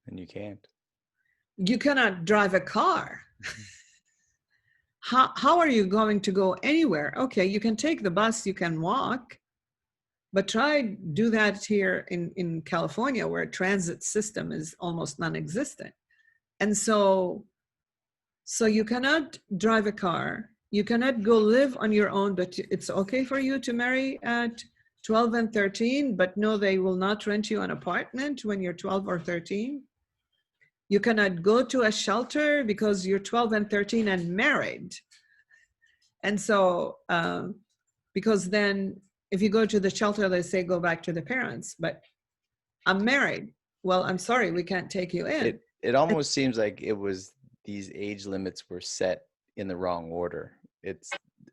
And you can't. You cannot drive a car. How are you going to go anywhere? Okay, you can take the bus, you can walk, but try do that here in California, where a transit system is almost non-existent. And so you cannot drive a car, you cannot go live on your own, but it's okay for you to marry at 12 and 13, but no, they will not rent you an apartment when you're 12 or 13. You cannot go to a shelter because you're 12 and 13 and married. And so, because then if you go to the shelter, they say, go back to the parents, but I'm married. Well, I'm sorry, we can't take you in. It almost seems like these age limits were set in the wrong order.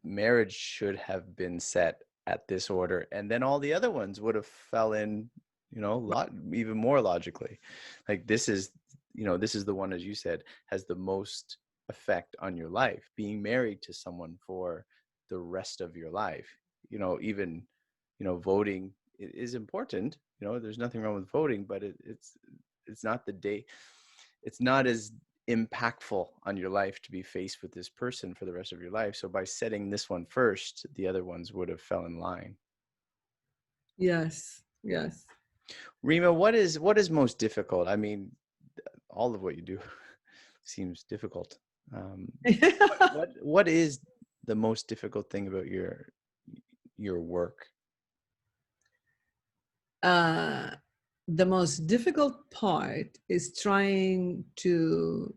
Marriage should have been set at this order, and then all the other ones would have fell in, even more logically. Like this is the one, as you said, has the most effect on your life. Being married to someone for the rest of your life, even voting is important. There's nothing wrong with voting, but it's not it's not as impactful on your life to be faced with this person for the rest of your life. So by setting this one first, the other ones would have fell in line. Yes. Rima, what is most difficult? I mean, all of what you do seems difficult. What is the most difficult thing about your work? the most difficult part is trying to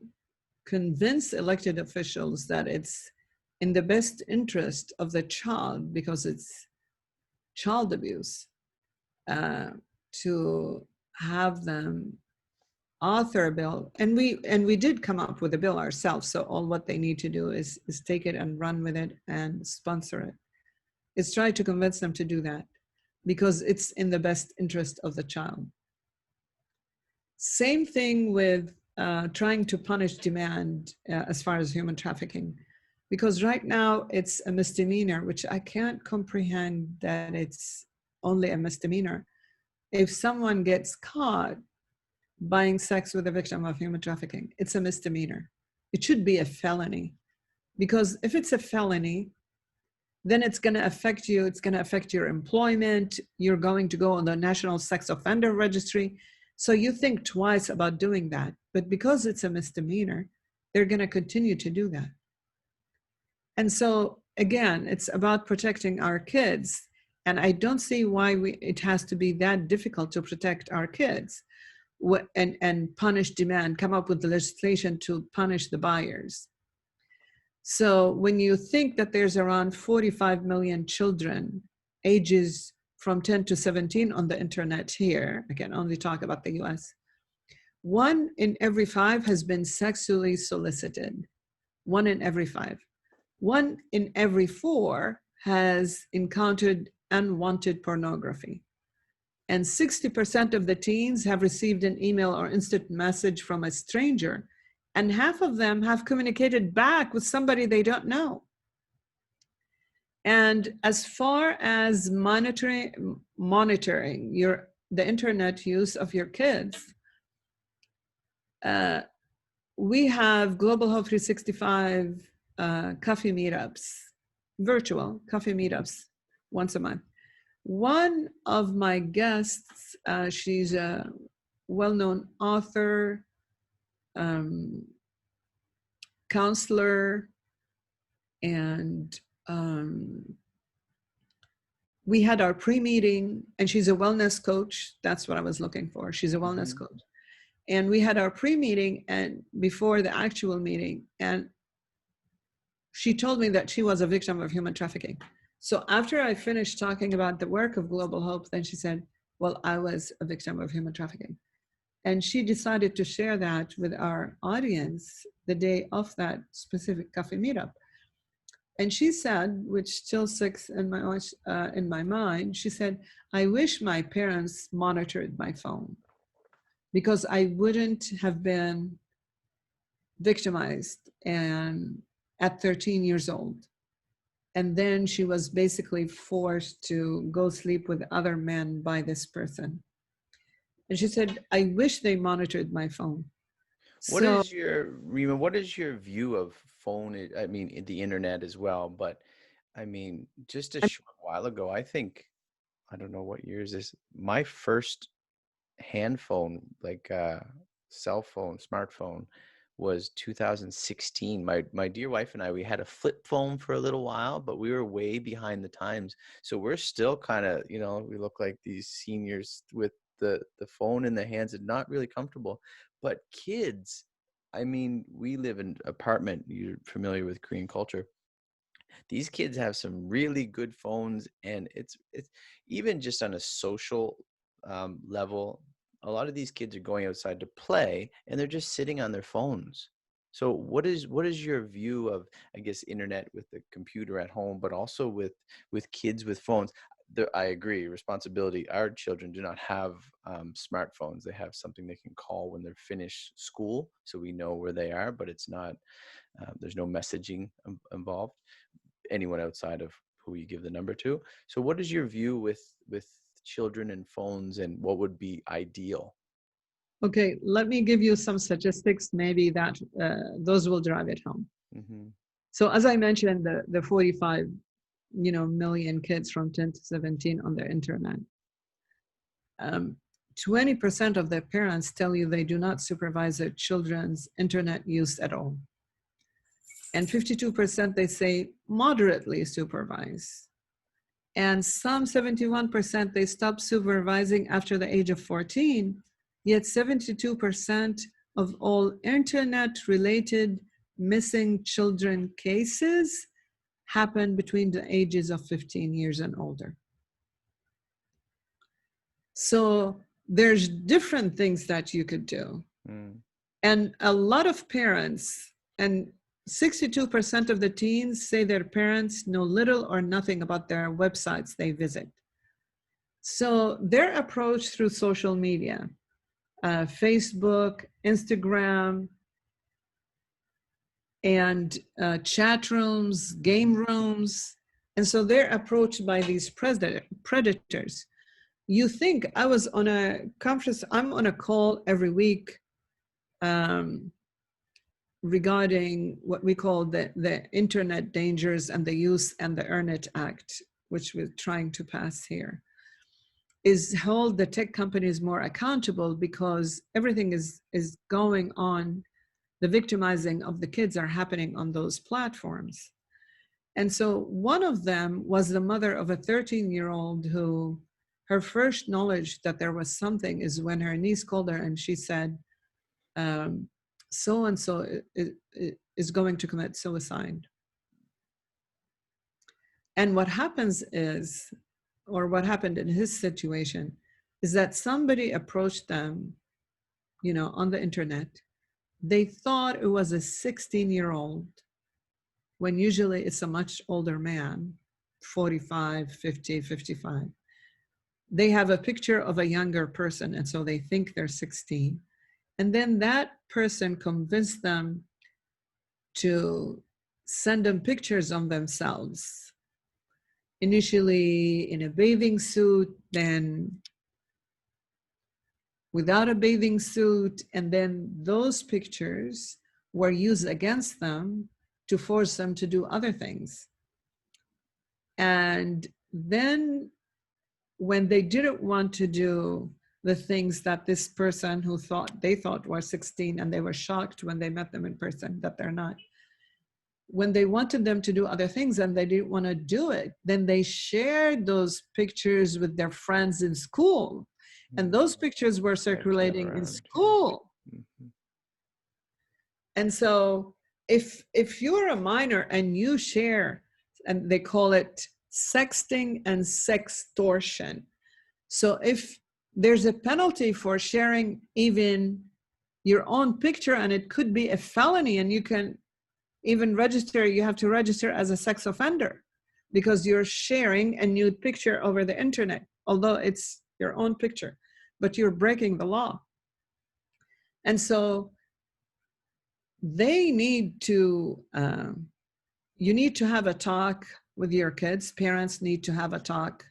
convince elected officials that it's in the best interest of the child, because it's child abuse, uh, to have them author a bill. And we did come up with a bill ourselves. So all what they need to do is take it and run with it and sponsor it. It's try to convince them to do that because it's in the best interest of the child. Same thing with trying to punish demand as far as human trafficking, because right now it's a misdemeanor, which I can't comprehend that it's only a misdemeanor. If someone gets caught buying sex with a victim of human trafficking, it's a misdemeanor. It should be a felony, because if it's a felony, then it's going to affect you. It's going to affect your employment. You're going to go on the National Sex Offender Registry. So you think twice about doing that. But because it's a misdemeanor, they're going to continue to do that. And so, again, it's about protecting our kids. And I don't see why it has to be that difficult to protect our kids and punish demand, come up with the legislation to punish the buyers. So when you think that there's around 45 million children ages from 10 to 17 on the internet here, I can only talk about the US, 1 in every 5 has been sexually solicited. 1 in every 5. 1 in every 4 has encountered unwanted pornography. And 60% of the teens have received an email or instant message from a stranger. And half of them have communicated back with somebody they don't know. And as far as monitoring the internet use of your kids, we have Global Hope 365 coffee meetups, virtual coffee meetups once a month. One of my guests, she's a well-known author, counselor, and we had our pre-meeting, and she's a wellness coach. That's what I was looking for. She's a wellness coach. And we had our pre-meeting and before the actual meeting, and she told me that she was a victim of human trafficking. So after I finished talking about the work of Global Hope, then she said, well, I was a victim of human trafficking. And she decided to share that with our audience the day of that specific coffee meetup. And she said, which still sticks in my mind, she said, I wish my parents monitored my phone because I wouldn't have been victimized and at 13 years old. And then she was basically forced to go sleep with other men by this person. And she said, I wish they monitored my phone. What is your, Rima, what is your view of phone? I mean, the internet as well, but I mean, just a short while ago, I think, I don't know what year is this, my first hand phone, like cell phone, smartphone, was 2016. My dear wife and I, we had a flip phone for a little while, but we were way behind the times. So we're still kind of, you know, we look like these seniors with the phone in their hands and not really comfortable. But kids, I mean, we live in an apartment. You're familiar with Korean culture. These kids have some really good phones, and it's even just on a social level. A lot of these kids are going outside to play, and they're just sitting on their phones. So what is your view of, I guess, internet with the computer at home, but also with kids with phones? I agree, responsibility. Our children do not have smartphones. They have something they can call when they're finished school, so we know where they are, but it's not, there's no messaging involved, anyone outside of who you give the number to. So what is your view with children and phones, and what would be ideal? Okay, let me give you some statistics, maybe that those will drive it home. So as I mentioned, the 45 million kids from 10 to 17 on the internet. 20% of their parents tell you they do not supervise their children's internet use at all. And 52% they say moderately supervise. And some 71%, they stop supervising after the age of 14, yet 72% of all internet-related missing children cases happen between the ages of 15 years and older. So there's different things that you could do. And a lot of parents, and 62% of the teens say their parents know little or nothing about their websites they visit. So their approach through social media, Facebook, Instagram, and chat rooms, game rooms. And so they're approached by these predators. You think I was on a conference, I'm on a call every week regarding what we call the internet dangers and the Use and the Earn It Act, which we're trying to pass here, is hold the tech companies more accountable, because everything is going on. The victimizing of the kids are happening on those platforms. And so one of them was the mother of a 13-year-old who, her first knowledge that there was something is when her niece called her and she said, so-and-so is going to commit suicide. And what happens is, or what happened in his situation, is that somebody approached them, you know, on the internet. They thought it was a 16-year-old, when usually it's a much older man, 45, 50, 55. They have a picture of a younger person, and so they think they're 16. And then that person convinced them to send them pictures of themselves. Initially in a bathing suit, then without a bathing suit, and then those pictures were used against them to force them to do other things. And then when they didn't want to do the things that this person who they thought were 16, and they were shocked when they met them in person that they're not, when they wanted them to do other things and they didn't want to do it, then they shared those pictures with their friends in school. And those pictures were circulating in school. And so if you're a minor and you share, and they call it sexting and sextortion. So if there's a penalty for sharing even your own picture, and it could be a felony, and you can even register, you have to register as a sex offender, because you're sharing a nude picture over the internet, although it's your own picture, but you're breaking the law. And so they need to, you need to have a talk with your kids. Parents need to have a talk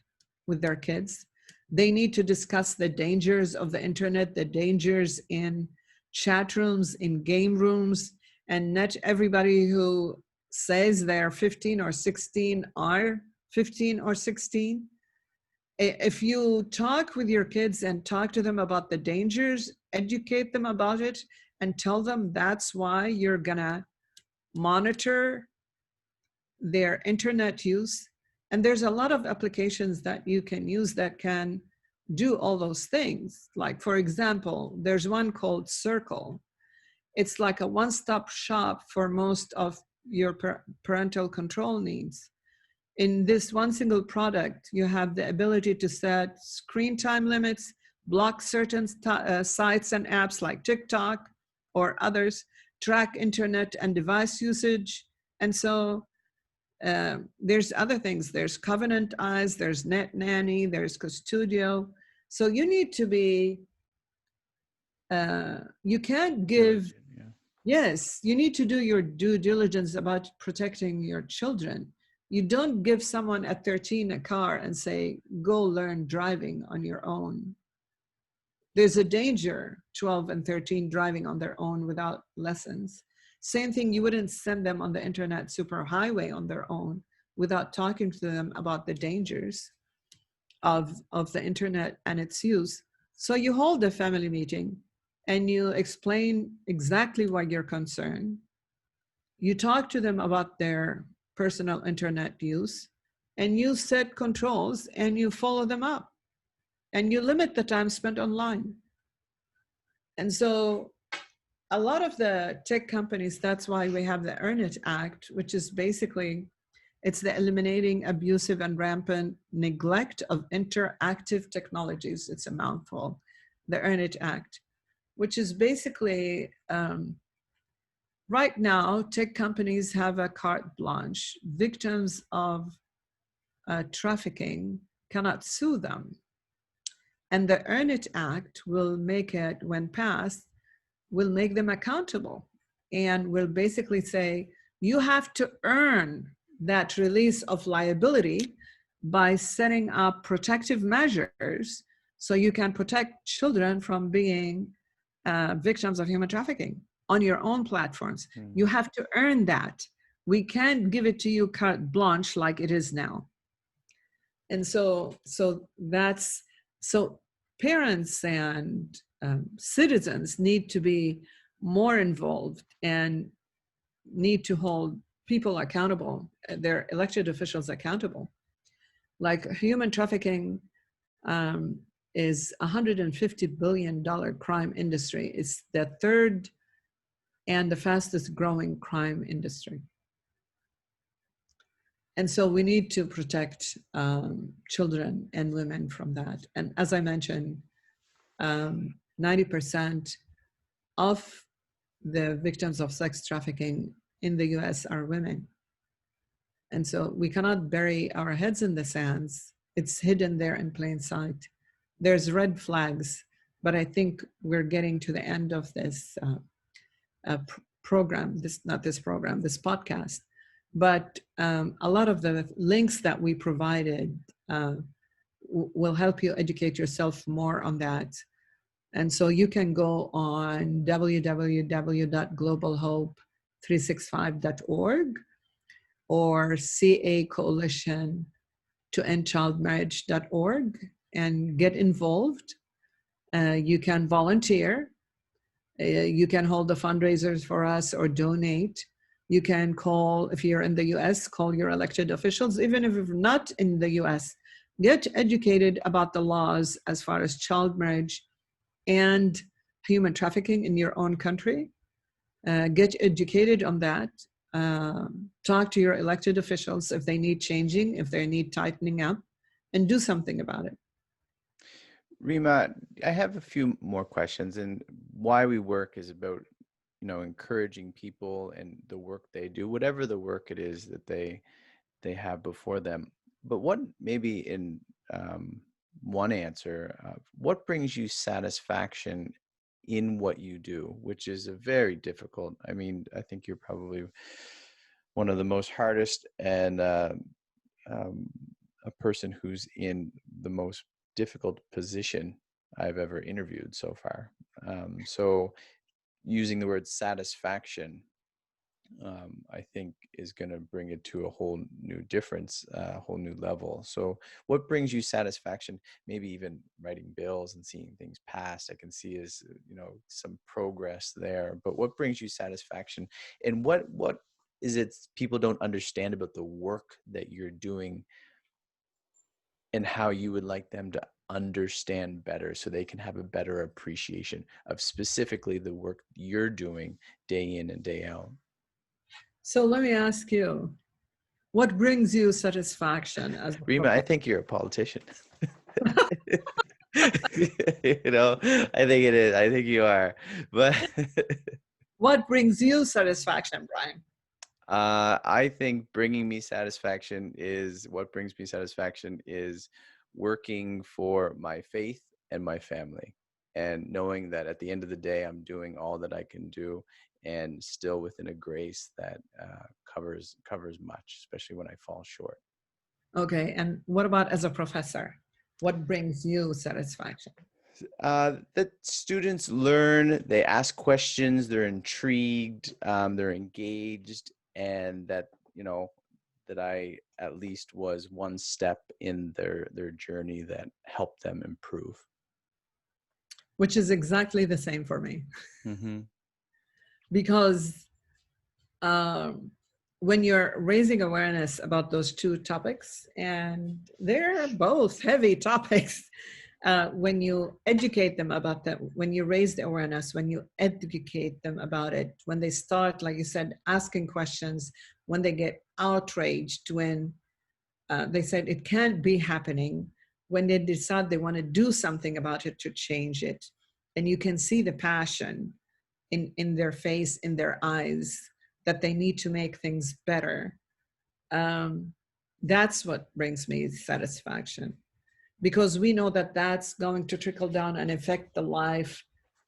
with their kids. They need to discuss the dangers of the internet, the dangers in chat rooms, in game rooms, and not everybody who says they're 15 or 16 are 15 or 16. If you talk with your kids and talk to them about the dangers, educate them about it, and tell them that's why you're gonna monitor their internet use. And there's a lot of applications that you can use that can do all those things. Like, for example, there's one called Circle. It's like a one-stop shop for most of your parental control needs. In this one single product, you have the ability to set screen time limits, block certain sites and apps like TikTok or others, track internet and device usage. And so there's other things. There's Covenant Eyes, there's Net Nanny, there's Custodio. So you need to be, you can't give, yes, you need to do your due diligence about protecting your children. You don't give someone at 13 a car and say, go learn driving on your own. There's a danger, 12 and 13 driving on their own without lessons. Same thing, you wouldn't send them on the internet superhighway on their own without talking to them about the dangers of the internet and its use. So you hold a family meeting and you explain exactly why you're concerned. You talk to them about their personal internet use, and you set controls and you follow them up and you limit the time spent online. And so a lot of the tech companies, that's why we have the Earn It Act, which is basically, it's the Eliminating Abusive and Rampant Neglect of Interactive Technologies. It's a mouthful, the Earn It Act, which is basically, right now, tech companies have a carte blanche. Victims of trafficking cannot sue them. And the Earn It Act will make it, when passed, will make them accountable and will basically say, you have to earn that release of liability by setting up protective measures so you can protect children from being victims of human trafficking on your own platforms. You have to earn that. We can't give it to you carte blanche like it is now. And so parents and citizens need to be more involved and need to hold people accountable, their elected officials accountable. Like human trafficking is $150 billion crime industry. It's the third and the fastest growing crime industry. And so we need to protect children and women from that. And as I mentioned, 90% of the victims of sex trafficking in the US are women. And so we cannot bury our heads in the sands. It's hidden there in plain sight. There's red flags, but I think we're getting to the end of this program, this podcast. But a lot of the links that we provided will help you educate yourself more on that. And so you can go on www.globalhope365.org or CA Coalition to End Child Marriage.org and get involved. You can volunteer. You can hold the fundraisers for us or donate. You can call, if you're in the US, call your elected officials. Even if you're not in the US, get educated about the laws as far as child marriage and human trafficking in your own country. Get educated on that. Talk to your elected officials if they need changing, if they need tightening up, and do something about it. Rima, I have a few more questions, and Why We Work is about, encouraging people and the work they do, whatever the work it is that they have before them. But what, maybe in one answer, what brings you satisfaction in what you do, which is a very difficult, I think you're probably one of the most hardest and a person who's in the most difficult position I've ever interviewed so far. So using the word satisfaction, I think is going to bring it to a whole new difference, a whole new level. So what brings you satisfaction? Maybe even writing bills and seeing things passed, I can see is, some progress there, but what brings you satisfaction? And what is it people don't understand about the work that you're doing and how you would like them to understand better so they can have a better appreciation of specifically the work you're doing day in and day out? So let me ask you, what brings you satisfaction as a Rima, I think you're a politician. I think it is. I think you are. But what brings you satisfaction, Brian? I think what brings me satisfaction is working for my faith and my family, and knowing that at the end of the day, I'm doing all that I can do, and still within a grace that covers much, especially when I fall short. Okay, and what about as a professor? What brings you satisfaction? That students learn, they ask questions, they're intrigued, they're engaged, and that that I at least was one step in their journey that helped them improve. Which is exactly the same for me. Mm-hmm. Because when you're raising awareness about those two topics, and they're both heavy topics, when you educate them about that, when you raise the awareness, when you educate them about it, when they start, like you said, asking questions, when they get outraged, when they said it can't be happening, when they decide they want to do something about it to change it, and you can see the passion in their face, in their eyes, that they need to make things better. That's what brings me satisfaction, because we know that that's going to trickle down and affect the life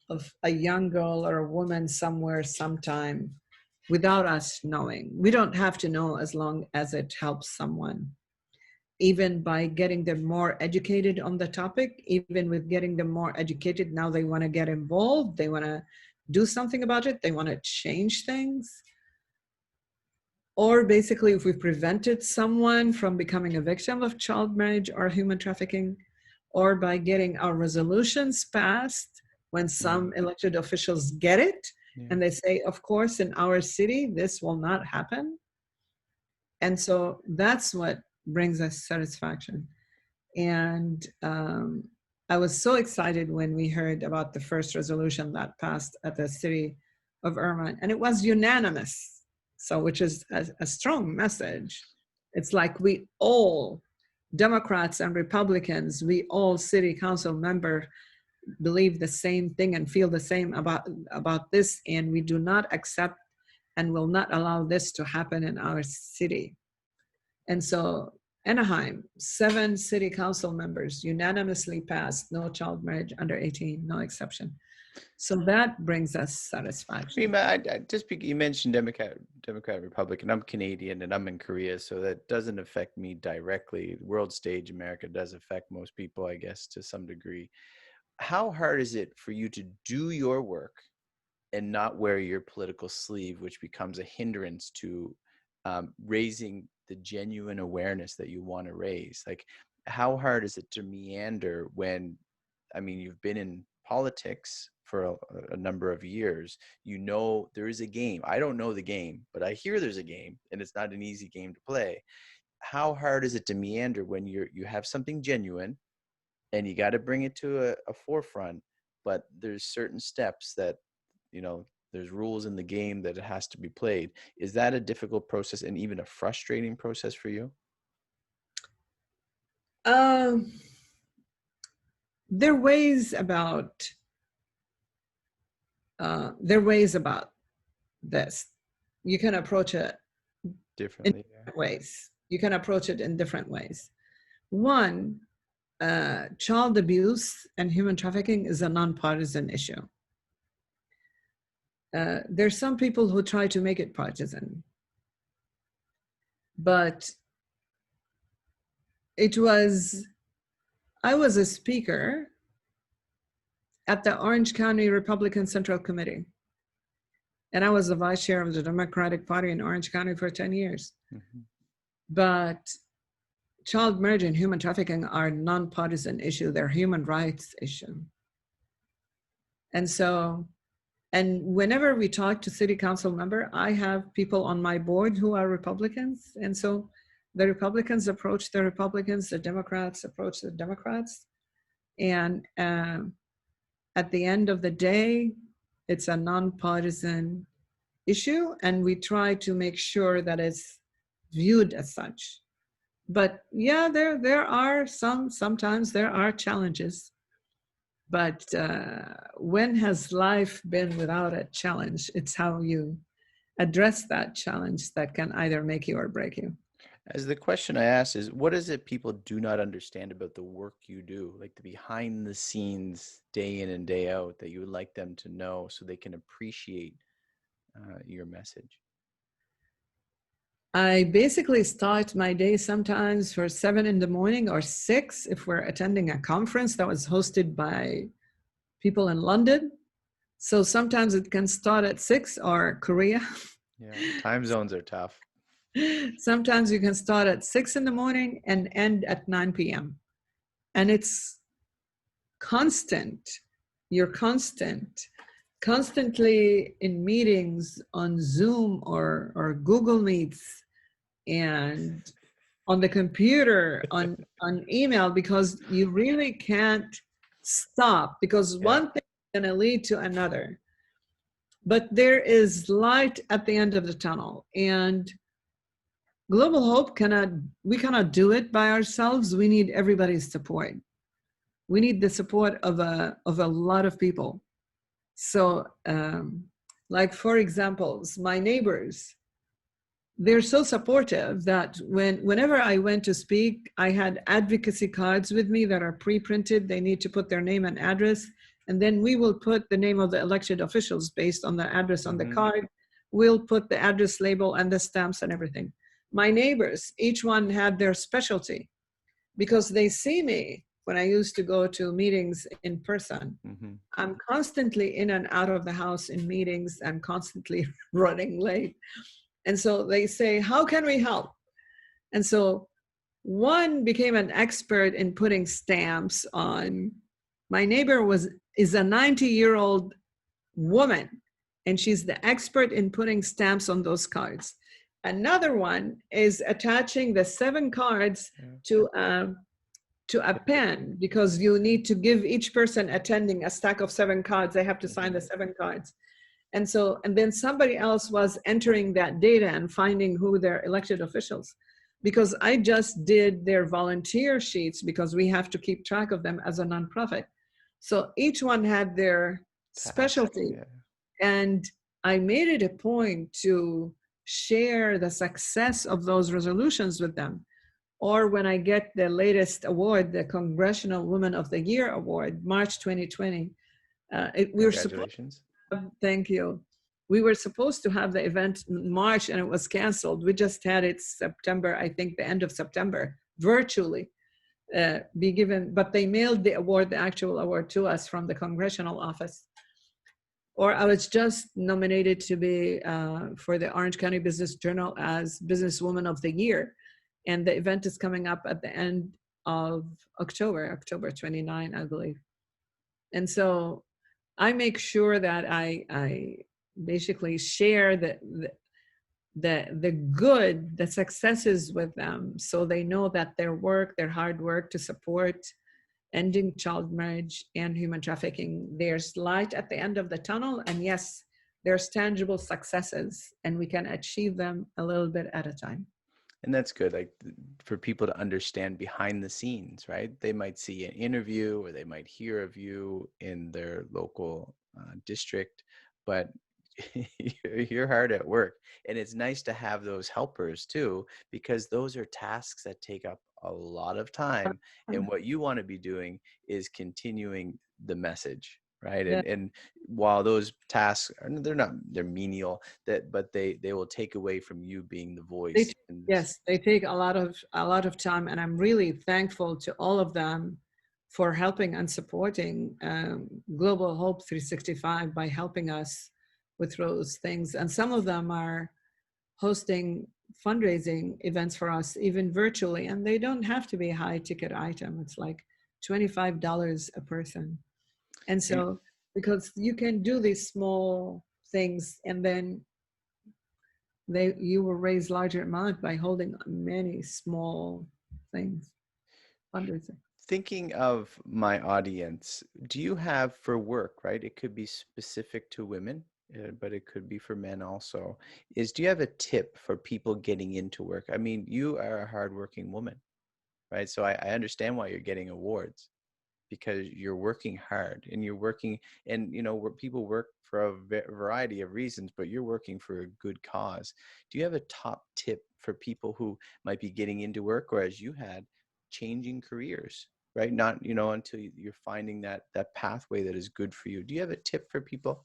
of a young girl or a woman somewhere, sometime, without us knowing. We don't have to know, as long as it helps someone. Even by getting them more educated on the topic, even with getting them more educated, now they want to get involved, they want to do something about it, they want to change things. Or basically, if we prevented someone from becoming a victim of child marriage or human trafficking, or by getting our resolutions passed, when some elected officials get it, and they say, of course, in our city, this will not happen. And so that's what brings us satisfaction. And I was so excited when we heard about the first resolution that passed at the city of Irvine, and it was unanimous. So, which is a strong message. It's like we all, Democrats and Republicans, we all city council members believe the same thing and feel the same about this, and we do not accept and will not allow this to happen in our city. And so Anaheim, 7 city council members unanimously passed no child marriage under 18, no exception. So that brings us satisfaction. Rima, you mentioned Democrat, Republican. I'm Canadian and I'm in Korea, so that doesn't affect me directly. World stage America does affect most people, I guess, to some degree. How hard is it for you to do your work and not wear your political sleeve, which becomes a hindrance to raising the genuine awareness that you want to raise? Like, how hard is it to meander when, I mean, you've been in politics for a number of years, you know there is a game. I don't know the game, but I hear there's a game, and it's not an easy game to play. How hard is it to meander when you have something genuine and you got to bring it to a forefront, but there's certain steps that, you know, there's rules in the game that it has to be played. Is that a difficult process and even a frustrating process for you? There are ways about this. You can approach it Differently. in different ways. You can approach it in different ways. One, child abuse and human trafficking is a nonpartisan issue. There's some people who try to make it partisan, but I was a speaker at the Orange County Republican Central Committee, and I was the vice chair of the Democratic Party in Orange County for 10 years. Mm-hmm. But child marriage and human trafficking are nonpartisan issue. They're human rights issue. And so, and whenever we talk to city council member, I have people on my board who are Republicans. And so the Republicans approach the Republicans, the Democrats approach the Democrats. And at the end of the day, it's a nonpartisan issue, and we try to make sure that it's viewed as such. But yeah, there are sometimes there are challenges. But when has life been without a challenge? It's how you address that challenge that can either make you or break you. As the question I asked is, what is it people do not understand about the work you do, like the behind the scenes, day in and day out, that you would like them to know so they can appreciate your message? I basically start my day sometimes for 7 in the morning or 6 if we're attending a conference that was hosted by people in London. So sometimes it can start at 6 or Korea. Yeah, time zones are tough. Sometimes you can start at 6 in the morning and end at 9 p.m. And it's constant. You're constant. constantly in meetings on Zoom or Google Meets and on the computer, on email, because you really can't stop, because Yeah. one thing is going to lead to another. But there is light at the end of the tunnel, and Global Hope we cannot do it by ourselves. We need everybody's support. We need the support of a lot of people. So, like for examples, my neighbors, they're so supportive that whenever I went to speak, I had advocacy cards with me that are pre-printed. They need to put their name and address, and then we will put the name of the elected officials based on the address on the Mm-hmm. card. We'll put the address label and the stamps and everything. My neighbors, each one had their specialty, because they see me when I used to go to meetings in person. Mm-hmm. I'm constantly in and out of the house in meetings. I'm constantly running late. And so they say, how can we help? And so one became an expert in putting stamps on. My neighbor is a 90-year-old woman, and she's the expert in putting stamps on those cards. Another one is attaching the 7 cards to a pen, because you need to give each person attending a stack of 7 cards. They have to sign the 7 cards. And so, and then somebody else was entering that data and finding who their elected officials, because I just did their volunteer sheets, because we have to keep track of them as a nonprofit. So each one had their specialty. Yeah. And I made it a point to share the success of those resolutions with them. Or when I get the latest award, the Congressional Woman of the Year Award, March 2020, we were supposed Congratulations. to, thank you. We were supposed to have the event in March and it was canceled. We just had it September, I think the end of September, virtually be given, but they mailed the award, the actual award, to us from the congressional office. Or I was just nominated to be for the Orange County Business Journal as Businesswoman of the Year. And the event is coming up at the end of October 29, I believe. And so I make sure that I basically share the good, the successes with them, so they know that their work, their hard work to support ending child marriage and human trafficking, there's light at the end of the tunnel. And yes, there's tangible successes, and we can achieve them a little bit at a time. And that's good, like for people to understand behind the scenes, right? They might see an interview or they might hear of you in their local district, but you're hard at work. And it's nice to have those helpers too, because those are tasks that take up a lot of time. And what you want to be doing is continuing the message, right? Yeah. And while those tasks are, they're menial, but they will take away from you being the voice. Yes, they take a lot of time, and I'm really thankful to all of them for helping and supporting Global Hope 365 by helping us with those things. And some of them are hosting fundraising events for us, even virtually, and they don't have to be a high ticket item. It's like $25 a person. And so, because you can do these small things, and then you will raise larger amount by holding many small things, fundraising. Thinking of my audience, do you have for work, right? It could be specific to women, but it could be for men also. Do you have a tip for people getting into work? I mean, you are a hardworking woman, right? So I understand why you're getting awards, because you're working hard and you're working, and where people work for a variety of reasons, but you're working for a good cause. Do you have a top tip for people who might be getting into work, or as you had, changing careers, right? Not, until you're finding that pathway that is good for you. Do you have a tip for people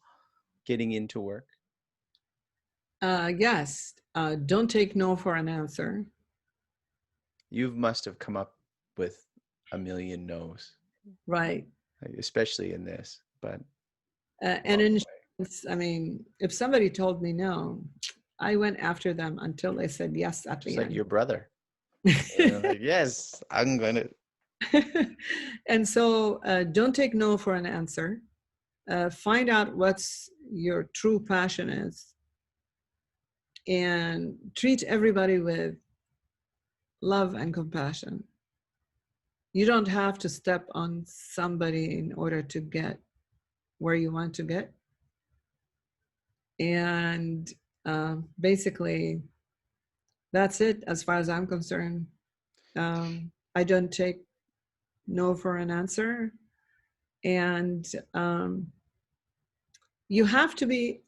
getting into work? Yes, don't take no for an answer. You must have come up with a million no's, Right. especially in this, but And in insurance, I mean, if somebody told me no, I went after them until they said yes at just the like end. your brother. Like, yes, I'm gonna. And so don't take no for an answer. find out what's your true passion is, and treat everybody with love and compassion. You don't have to step on somebody in order to get where you want to get. And basically, that's it as far as I'm concerned. I don't take no for an answer. And you have to be,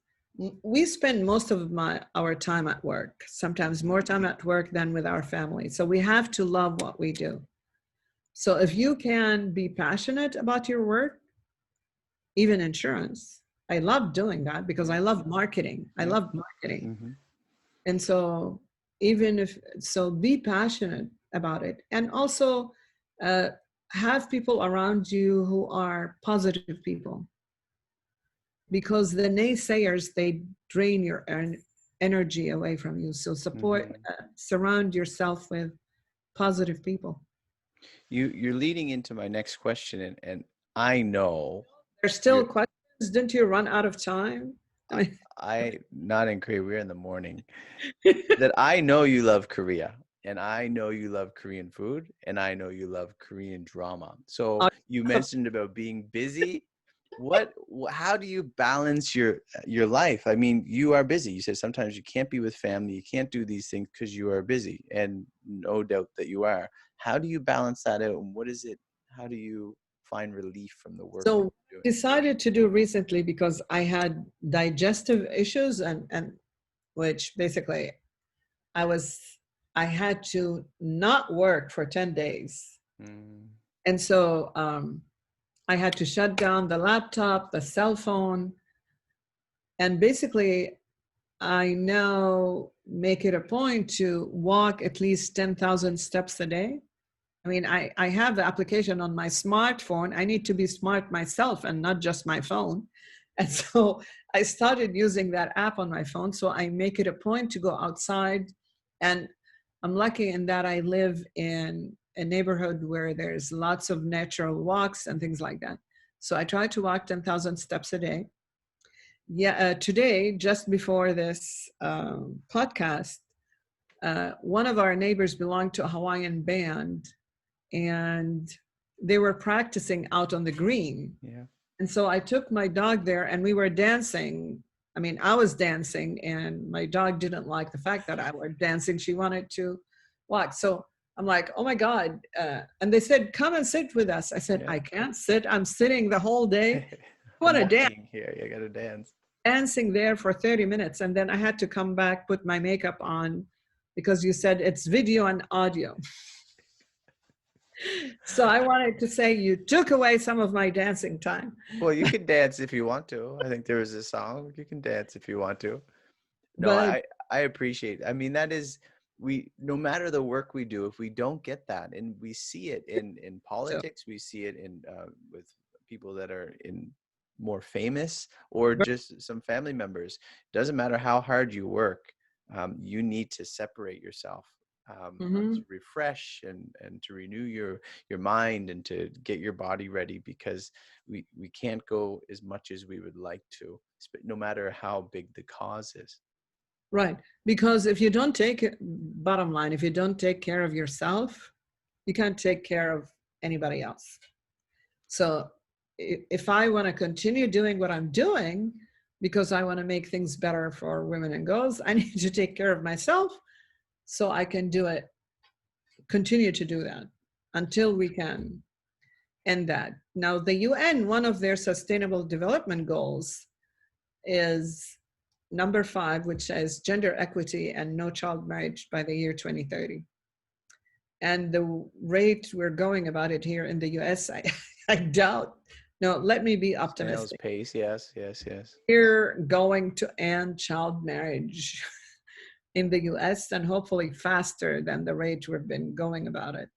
we spend most of our time at work, sometimes more time at work than with our family. So we have to love what we do. So if you can be passionate about your work, even insurance, I love doing that because I love marketing. I love marketing. Mm-hmm. And so even if, so be passionate about it. And also have people around you who are positive people, because the naysayers, they drain your energy away from you. So support, surround yourself with positive people. You're leading into my next question, and I know There's still questions. Didn't you run out of time? I not in Korea, we're in the morning. That I know you love Korea, and I know you love Korean food, and I know you love Korean drama. So you mentioned about being busy. How do you balance your life? I mean, you are busy. You said sometimes you can't be with family, you can't do these things because you are busy, and no doubt that you are. How do you balance that out, and what is it? How do you find relief from the work that So you're doing? decided to do recently because I had digestive issues, and which basically I had to not work for 10 days. And so I had to shut down the laptop, the cell phone, and basically I now make it a point to walk at least 10,000 steps a day. I mean, I have the application on my smartphone. I need to be smart myself and not just my phone. And so I started using that app on my phone. So I make it a point to go outside. And I'm lucky in that I live in a neighborhood where there's lots of natural walks and things like that. So I try to walk 10,000 steps a day. Yeah, today, just before this podcast, one of our neighbors belonged to a Hawaiian band, and they were practicing out on the green. Yeah. And so I took my dog there and we were dancing. I mean, I was dancing and my dog didn't like the fact that I was dancing. She wanted to walk. So I'm like, oh my God. And they said, come and sit with us. I said, I can't sit. I'm sitting the whole day. I want to dance. Here, you got to dance. Dancing there for 30 minutes. And then I had to come back, put my makeup on, because you said it's video and audio. So I wanted to say you took away some of my dancing time. Well, you can dance if you want to. I think there was a song. You can dance if you want to. No, But I appreciate. I mean, that is, no matter the work we do, if we don't get that, and we see it in politics, we see it in with people that are in more famous, or just some family members. Doesn't matter how hard you work, you need to separate yourself to refresh and to renew your mind and to get your body ready, because we can't go as much as we would like to, no matter how big the cause is. Right. Because if you don't bottom line, if you don't take care of yourself, you can't take care of anybody else. So if I want to continue doing what I'm doing, because I want to make things better for women and girls, I need to take care of myself so I can continue to do that until we can end that. Now, the UN, one of their sustainable development goals is number 5, which says gender equity and no child marriage by the year 2030. And the rate we're going about it here in the US, I doubt. No, let me be optimistic. Snail's pace, yes. We're going to end child marriage in the US, and hopefully faster than the rate we've been going about it.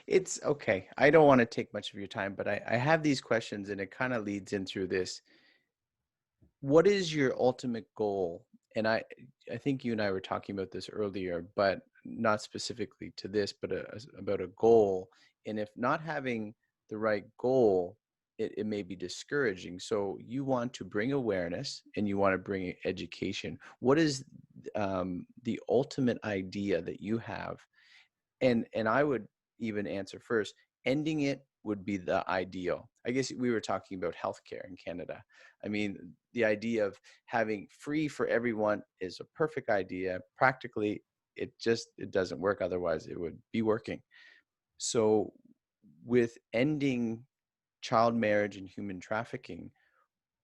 It's okay. I don't want to take much of your time, but I have these questions, and it kind of leads in through this. What is your ultimate goal? And I think you and I were talking about this earlier, but not specifically to this, but about a goal. And if not having the right goal, it may be discouraging. So you want to bring awareness and you want to bring education. What is the ultimate idea that you have? And I would even answer first, ending it would be the ideal. I guess we were talking about healthcare in Canada. I mean, the idea of having free for everyone is a perfect idea. Practically, it doesn't work. Otherwise, it would be working. So with ending child marriage and human trafficking,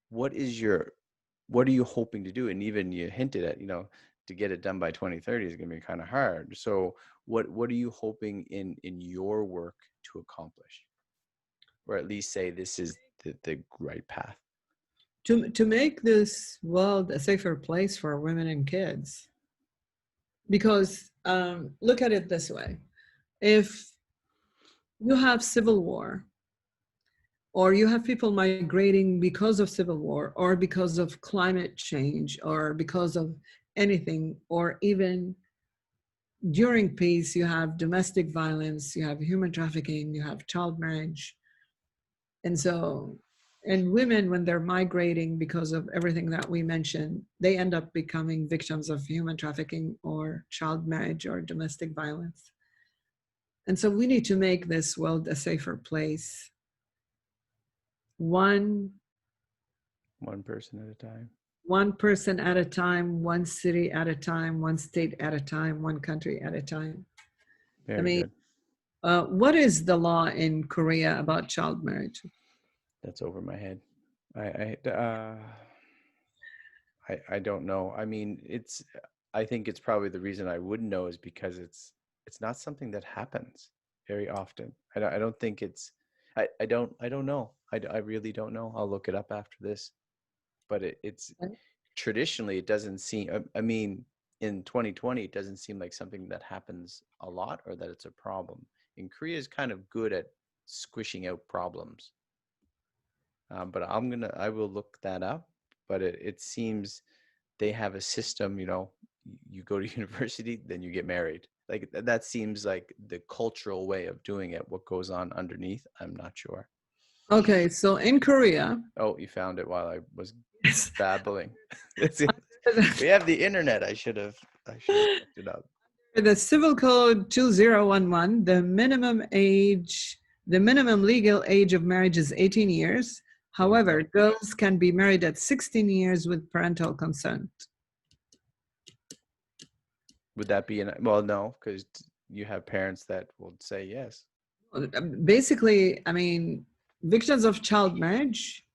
what are you hoping to do? And even you hinted at, to get it done by 2030 is going to be kind of hard. So what are you hoping in your work to accomplish, or at least say this is the right path? To make this world a safer place for women and kids. Because look at it this way. If you have civil war, or you have people migrating because of civil war, or because of climate change, or because of anything, or even during peace, you have domestic violence, you have human trafficking, you have child marriage. And women, when they're migrating because of everything that we mentioned, they end up becoming victims of human trafficking or child marriage or domestic violence. And so we need to make this world a safer place. One person at a time. One person at a time, one city at a time, one state at a time, one country at a time. Very good. What is the law in Korea about child marriage? That's over my head. I don't know. I mean, I think it's probably the reason I wouldn't know is because it's not something that happens very often. I don't think it's, I don't know. I really don't know. I'll look it up after this, but it's traditionally, it doesn't seem, I mean, in 2020, it doesn't seem like something that happens a lot or that it's a problem. And Korea is kind of good at squishing out problems. But I will look that up, but it seems they have a system, you go to university, then you get married. Like that seems like the cultural way of doing it. What goes on underneath, I'm not sure. Okay, so in Korea. Oh, you found it while I was babbling. We have the internet. I should have looked it up. The Civil Code 2011, the minimum legal age of marriage is 18 years. However, girls can be married at 16 years with parental consent. Would that be well, no, because you have parents that will say yes. Basically, I mean, victims of child marriage,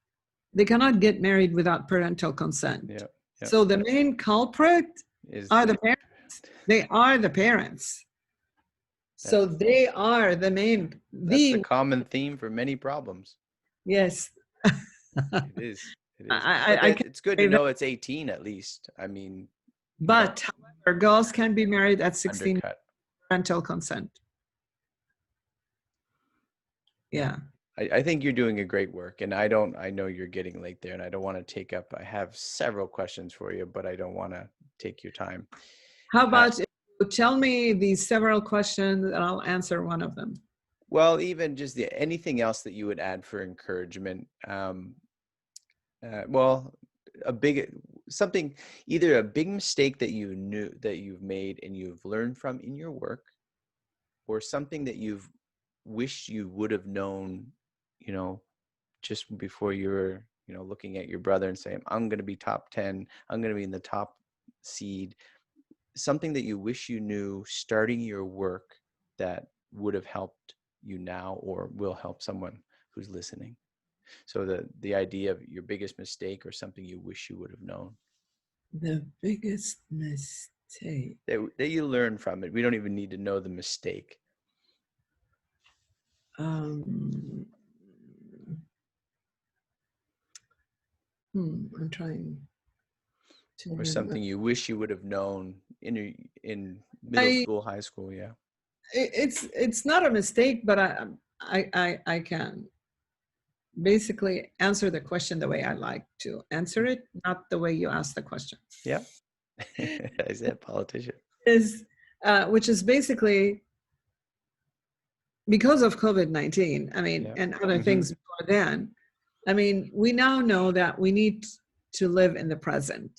they cannot get married without parental consent. Yeah. So the main culprit are the parents. They are the parents. So they are the main. That's the common theme for many problems. Yes. It is. It's good to know it's 18 at least. I mean. But however, girls can be married at 16 undercut. Parental consent. Yeah. I think you're doing a great work, and I know you're getting late there, and I don't want to take up, I have several questions for you, but I don't want to take your time. How about you tell me these several questions and I'll answer one of them? Well, even just anything else that you would add for encouragement. Well, either a big mistake that you knew that you've made and you've learned from in your work, or something that you've wished you would have known, just before you were, looking at your brother and saying, I'm going to be top 10, I'm going to be in the top seed. Something that you wish you knew starting your work that would have helped you now or will help someone who's listening. So the idea of your biggest mistake or something you wish you would have known. The biggest mistake. That you learn from it. We don't even need to know the mistake. I'm trying to. Or something you wish you would have known in middle school, high school. Yeah. It's not a mistake, but I can basically answer the question the way I like to answer it, not the way you ask the question. Yeah. I said politician. Which is basically because of COVID-19, I mean, and other things before then, I mean, we now know that we need to live in the present.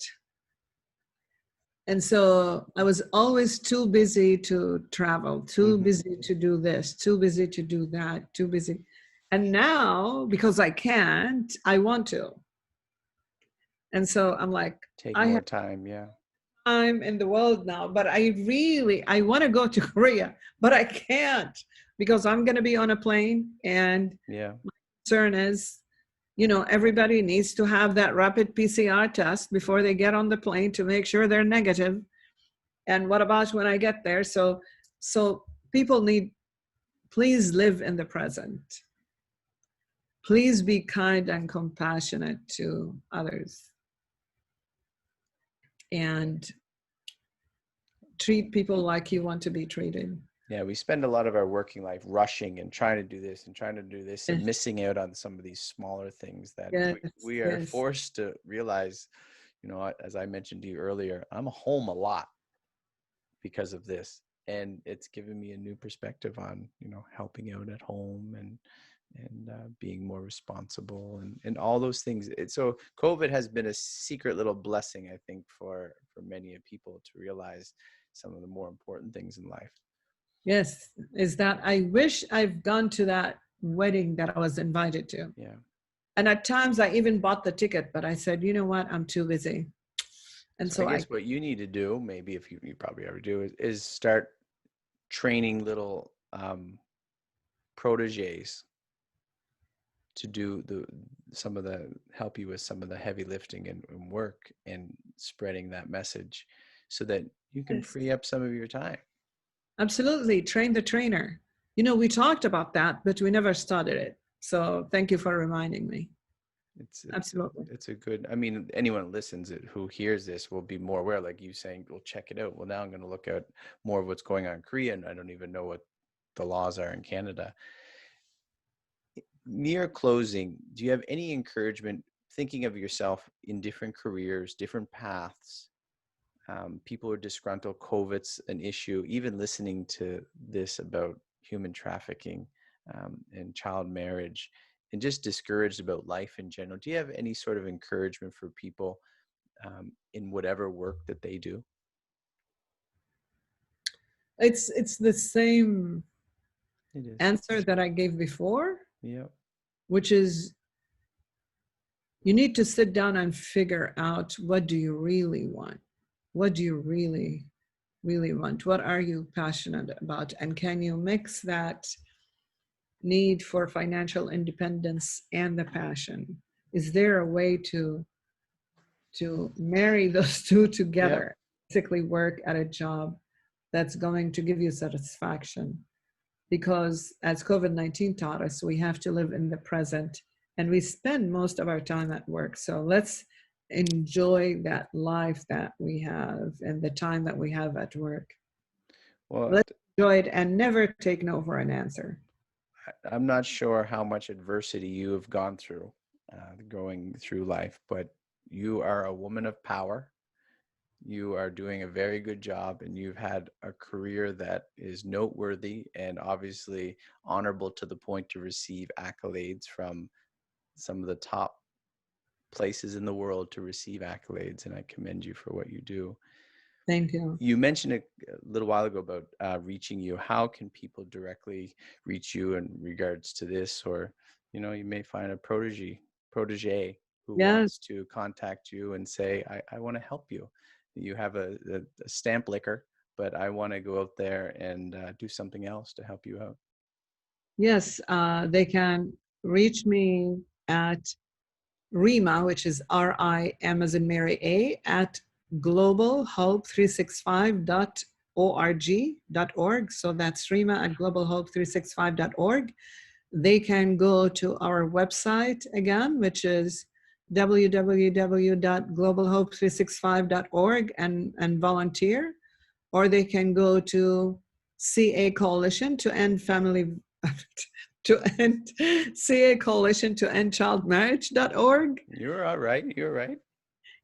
And so I was always too busy to travel, too busy to do this, too busy to do that, too busy. And now, because I can't, I want to. And so I'm like, Take I more have time. Yeah. time in the world now, but I want to go to Korea, but I can't because I'm going to be on a plane. And Yeah. my concern is, everybody needs to have that rapid PCR test before they get on the plane to make sure they're negative. And what about when I get there? So people need, please live in the present. Please be kind and compassionate to others. And treat people like you want to be treated. Yeah, we spend a lot of our working life rushing and trying to do this and trying to do this and Yes, missing out on some of these smaller things that yes, we are yes. forced to realize. As I mentioned to you earlier, I'm home a lot because of this, and it's given me a new perspective on helping out at home and being more responsible and all those things. So COVID has been a secret little blessing, I think, for many people to realize some of the more important things in life. Yes, is that I wish I've gone to that wedding that I was invited to. Yeah. And at times I even bought the ticket, but I said, you know what, I'm too busy. And So I so guess what you need to do, maybe if you probably ever do, is start training little proteges to do help you with some of the heavy lifting and work and spreading that message so that you can yes, free up some of your time. absolutely train the trainer. We talked about that, but we never started it. So thank you for reminding me. Absolutely. It's a good, I mean, anyone who listens who hears this will be more aware, like you saying, well, check it out. Well, now I'm going to look at more of what's going on in Korea, and I don't even know what the laws are in Canada. Near closing, do you have any encouragement, thinking of yourself in different careers, different paths? People are disgruntled, COVID's an issue, even listening to this about human trafficking and child marriage, and just discouraged about life in general. Do you have any sort of encouragement for people in whatever work that they do? It's the same It is. answer that I gave before, Yeah. which is you need to sit down and figure out, what do you really want? What do you really, really want? What are you passionate about? And can you mix that need for financial independence and the passion? Is there a way to marry those two Yeah. together? Basically work at a job that's going to give you satisfaction. Because as COVID-19 taught us, we have to live in the present, and we spend most of our time at work. So let's enjoy that life that we have and the time that we have at work. Well, Let's enjoy it and never take no for an answer. I'm not sure how much adversity you have gone through going through life, but you are a woman of power. You are doing a very good job, and you've had a career that is noteworthy and obviously honorable to the point to receive accolades from some of the top places in the world to receive accolades, and I commend you for what you do. Thank you. You mentioned a little while ago about reaching you. How can people directly reach you in regards to this? Or, you may find a protege who Yes. wants to contact you and say, I want to help you. You have a stamp liquor, but I want to go out there and do something else to help you out. Yes, they can reach me at Rima, which is RIM as in Mary A, at globalhope365.org. So that's Rima at globalhope365.org. They can go to our website again, which is www.globalhope365.org and volunteer, or they can go to CA Coalition to end family to end CA Coalition to end child marriage.org. You're all right. You're right.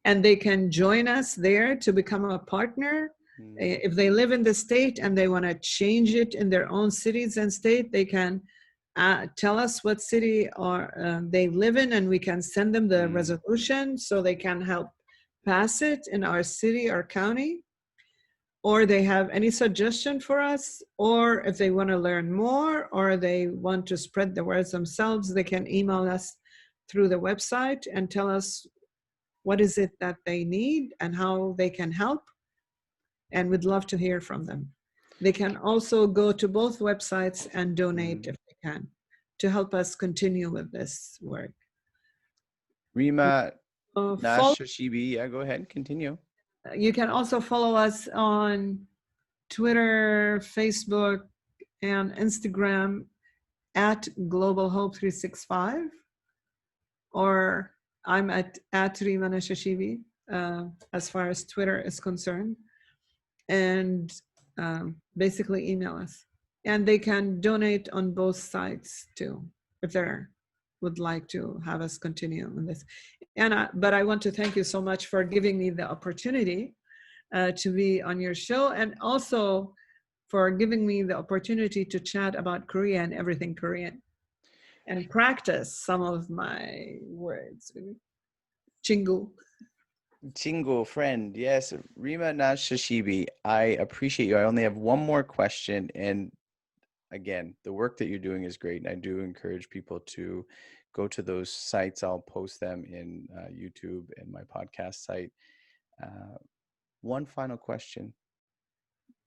And they can join us there to become a partner. If they live in the state and they want to change it in their own cities and state, they can tell us what city they live in, and we can send them the Mm, resolution so they can help pass it in our city or county, or they have any suggestion for us, or if they want to learn more or they want to spread the words themselves, they can email us through the website and tell us what is it that they need and how they can help, and we'd love to hear from them. They can also go to both websites and donate mm. if they can to help us continue with this work. Rima Follow, Nashashibi, yeah, go ahead, continue. you can also follow us on Twitter, Facebook, and Instagram at Global Hope 365, or I'm at Rimanashashibi as far as Twitter is concerned. And basically email us. And they can donate on both sides too, if they would like to have us continue on this. But I want to thank you so much for giving me the opportunity to be on your show, and also for giving me the opportunity to chat about Korea and everything Korean and practice some of my words. Chingu. Chingo, friend, yes, Rima Nashashibi, I appreciate you. I only have one more question, and again, the work that you're doing is great, and I do encourage people to go to those sites. I'll post them in YouTube and my podcast site. One final question: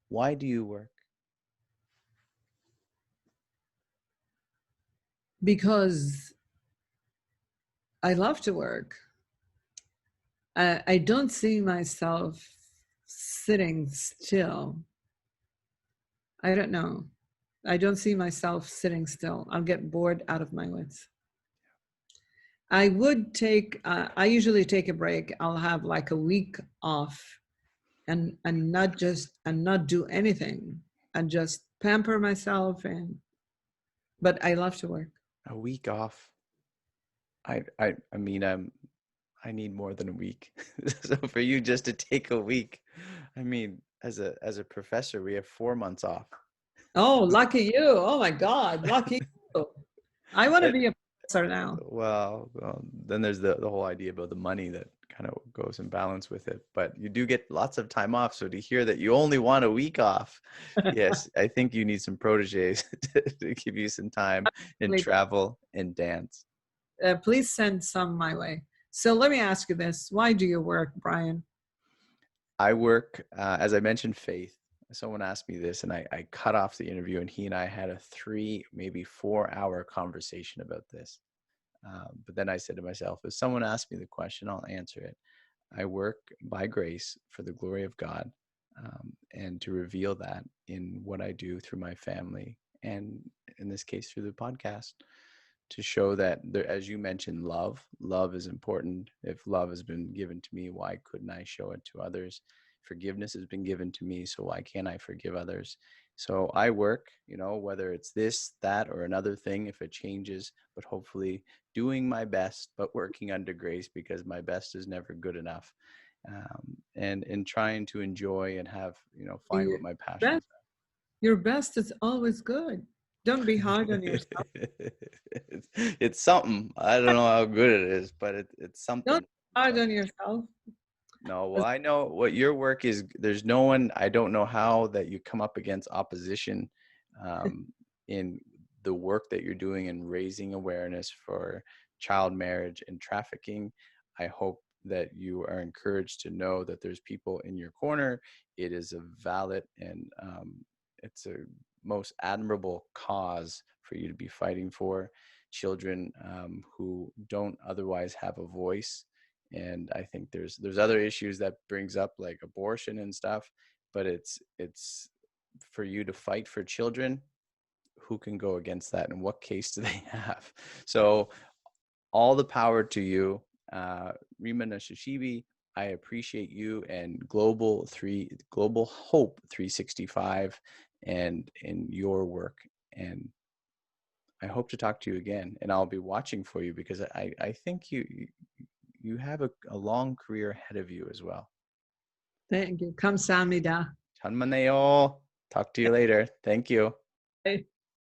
why do you work? Because I love to work. I don't see myself sitting still. I don't know. I don't see myself sitting still. I'll get bored out of my wits. I usually take a break. I'll have like a week off and not do anything and just pamper myself, but I love to work. A week off. I mean, I need more than a week. So for you just to take a week, I mean, as a professor, we have 4 months off. Oh, lucky you. Oh my God, lucky you. I want to And, be a professor now. well, then there's the whole idea about the money that kind of goes in balance with it. But you do get lots of time off. So to hear that you only want a week off, yes, I think you need some proteges to give you some time and travel and dance. Please send some my way. So let me ask you this. Why do you work, Brian? I work, as I mentioned, faith. Someone asked me this, and I cut off the interview, and he and I had a 3, maybe 4 hour conversation about this. But then I said to myself, if someone asks me the question, I'll answer it. I work by grace for the glory of God, and to reveal that in what I do through my family, and in this case, through the podcast, to show that there, as you mentioned, love is important. If love has been given to me, why couldn't I show it to others? Forgiveness has been given to me, so why can't I forgive others? So I work, whether it's this, that, or another thing, if it changes, but hopefully doing my best, but working under grace, because my best is never good enough. And trying to enjoy and have, find Your what my passions best, your best is always good. Don't be hard on yourself. it's something. I don't know how good it is, but it's Don't something. be hard But on yourself. no, well, I know what your work is. There's no one, I don't know how that you come up against opposition um, in the work that you're doing in raising awareness for child marriage and trafficking. I hope that you are encouraged to know that there's people in your corner. It is a valid and it's a most admirable cause for you to be fighting for children who don't otherwise have a voice. And I think there's other issues that brings up, like abortion and stuff, but it's for you to fight for children. Who can go against that, and what case do they have? So all the power to you, Rima Nashashibi. I appreciate you and Global Hope 365 and in your work. And I hope to talk to you again, and I'll be watching for you, because I think you have a long career ahead of you as well. Thank you. 감사합니다. Chanmaneo. Talk to you later. Thank you. Bye.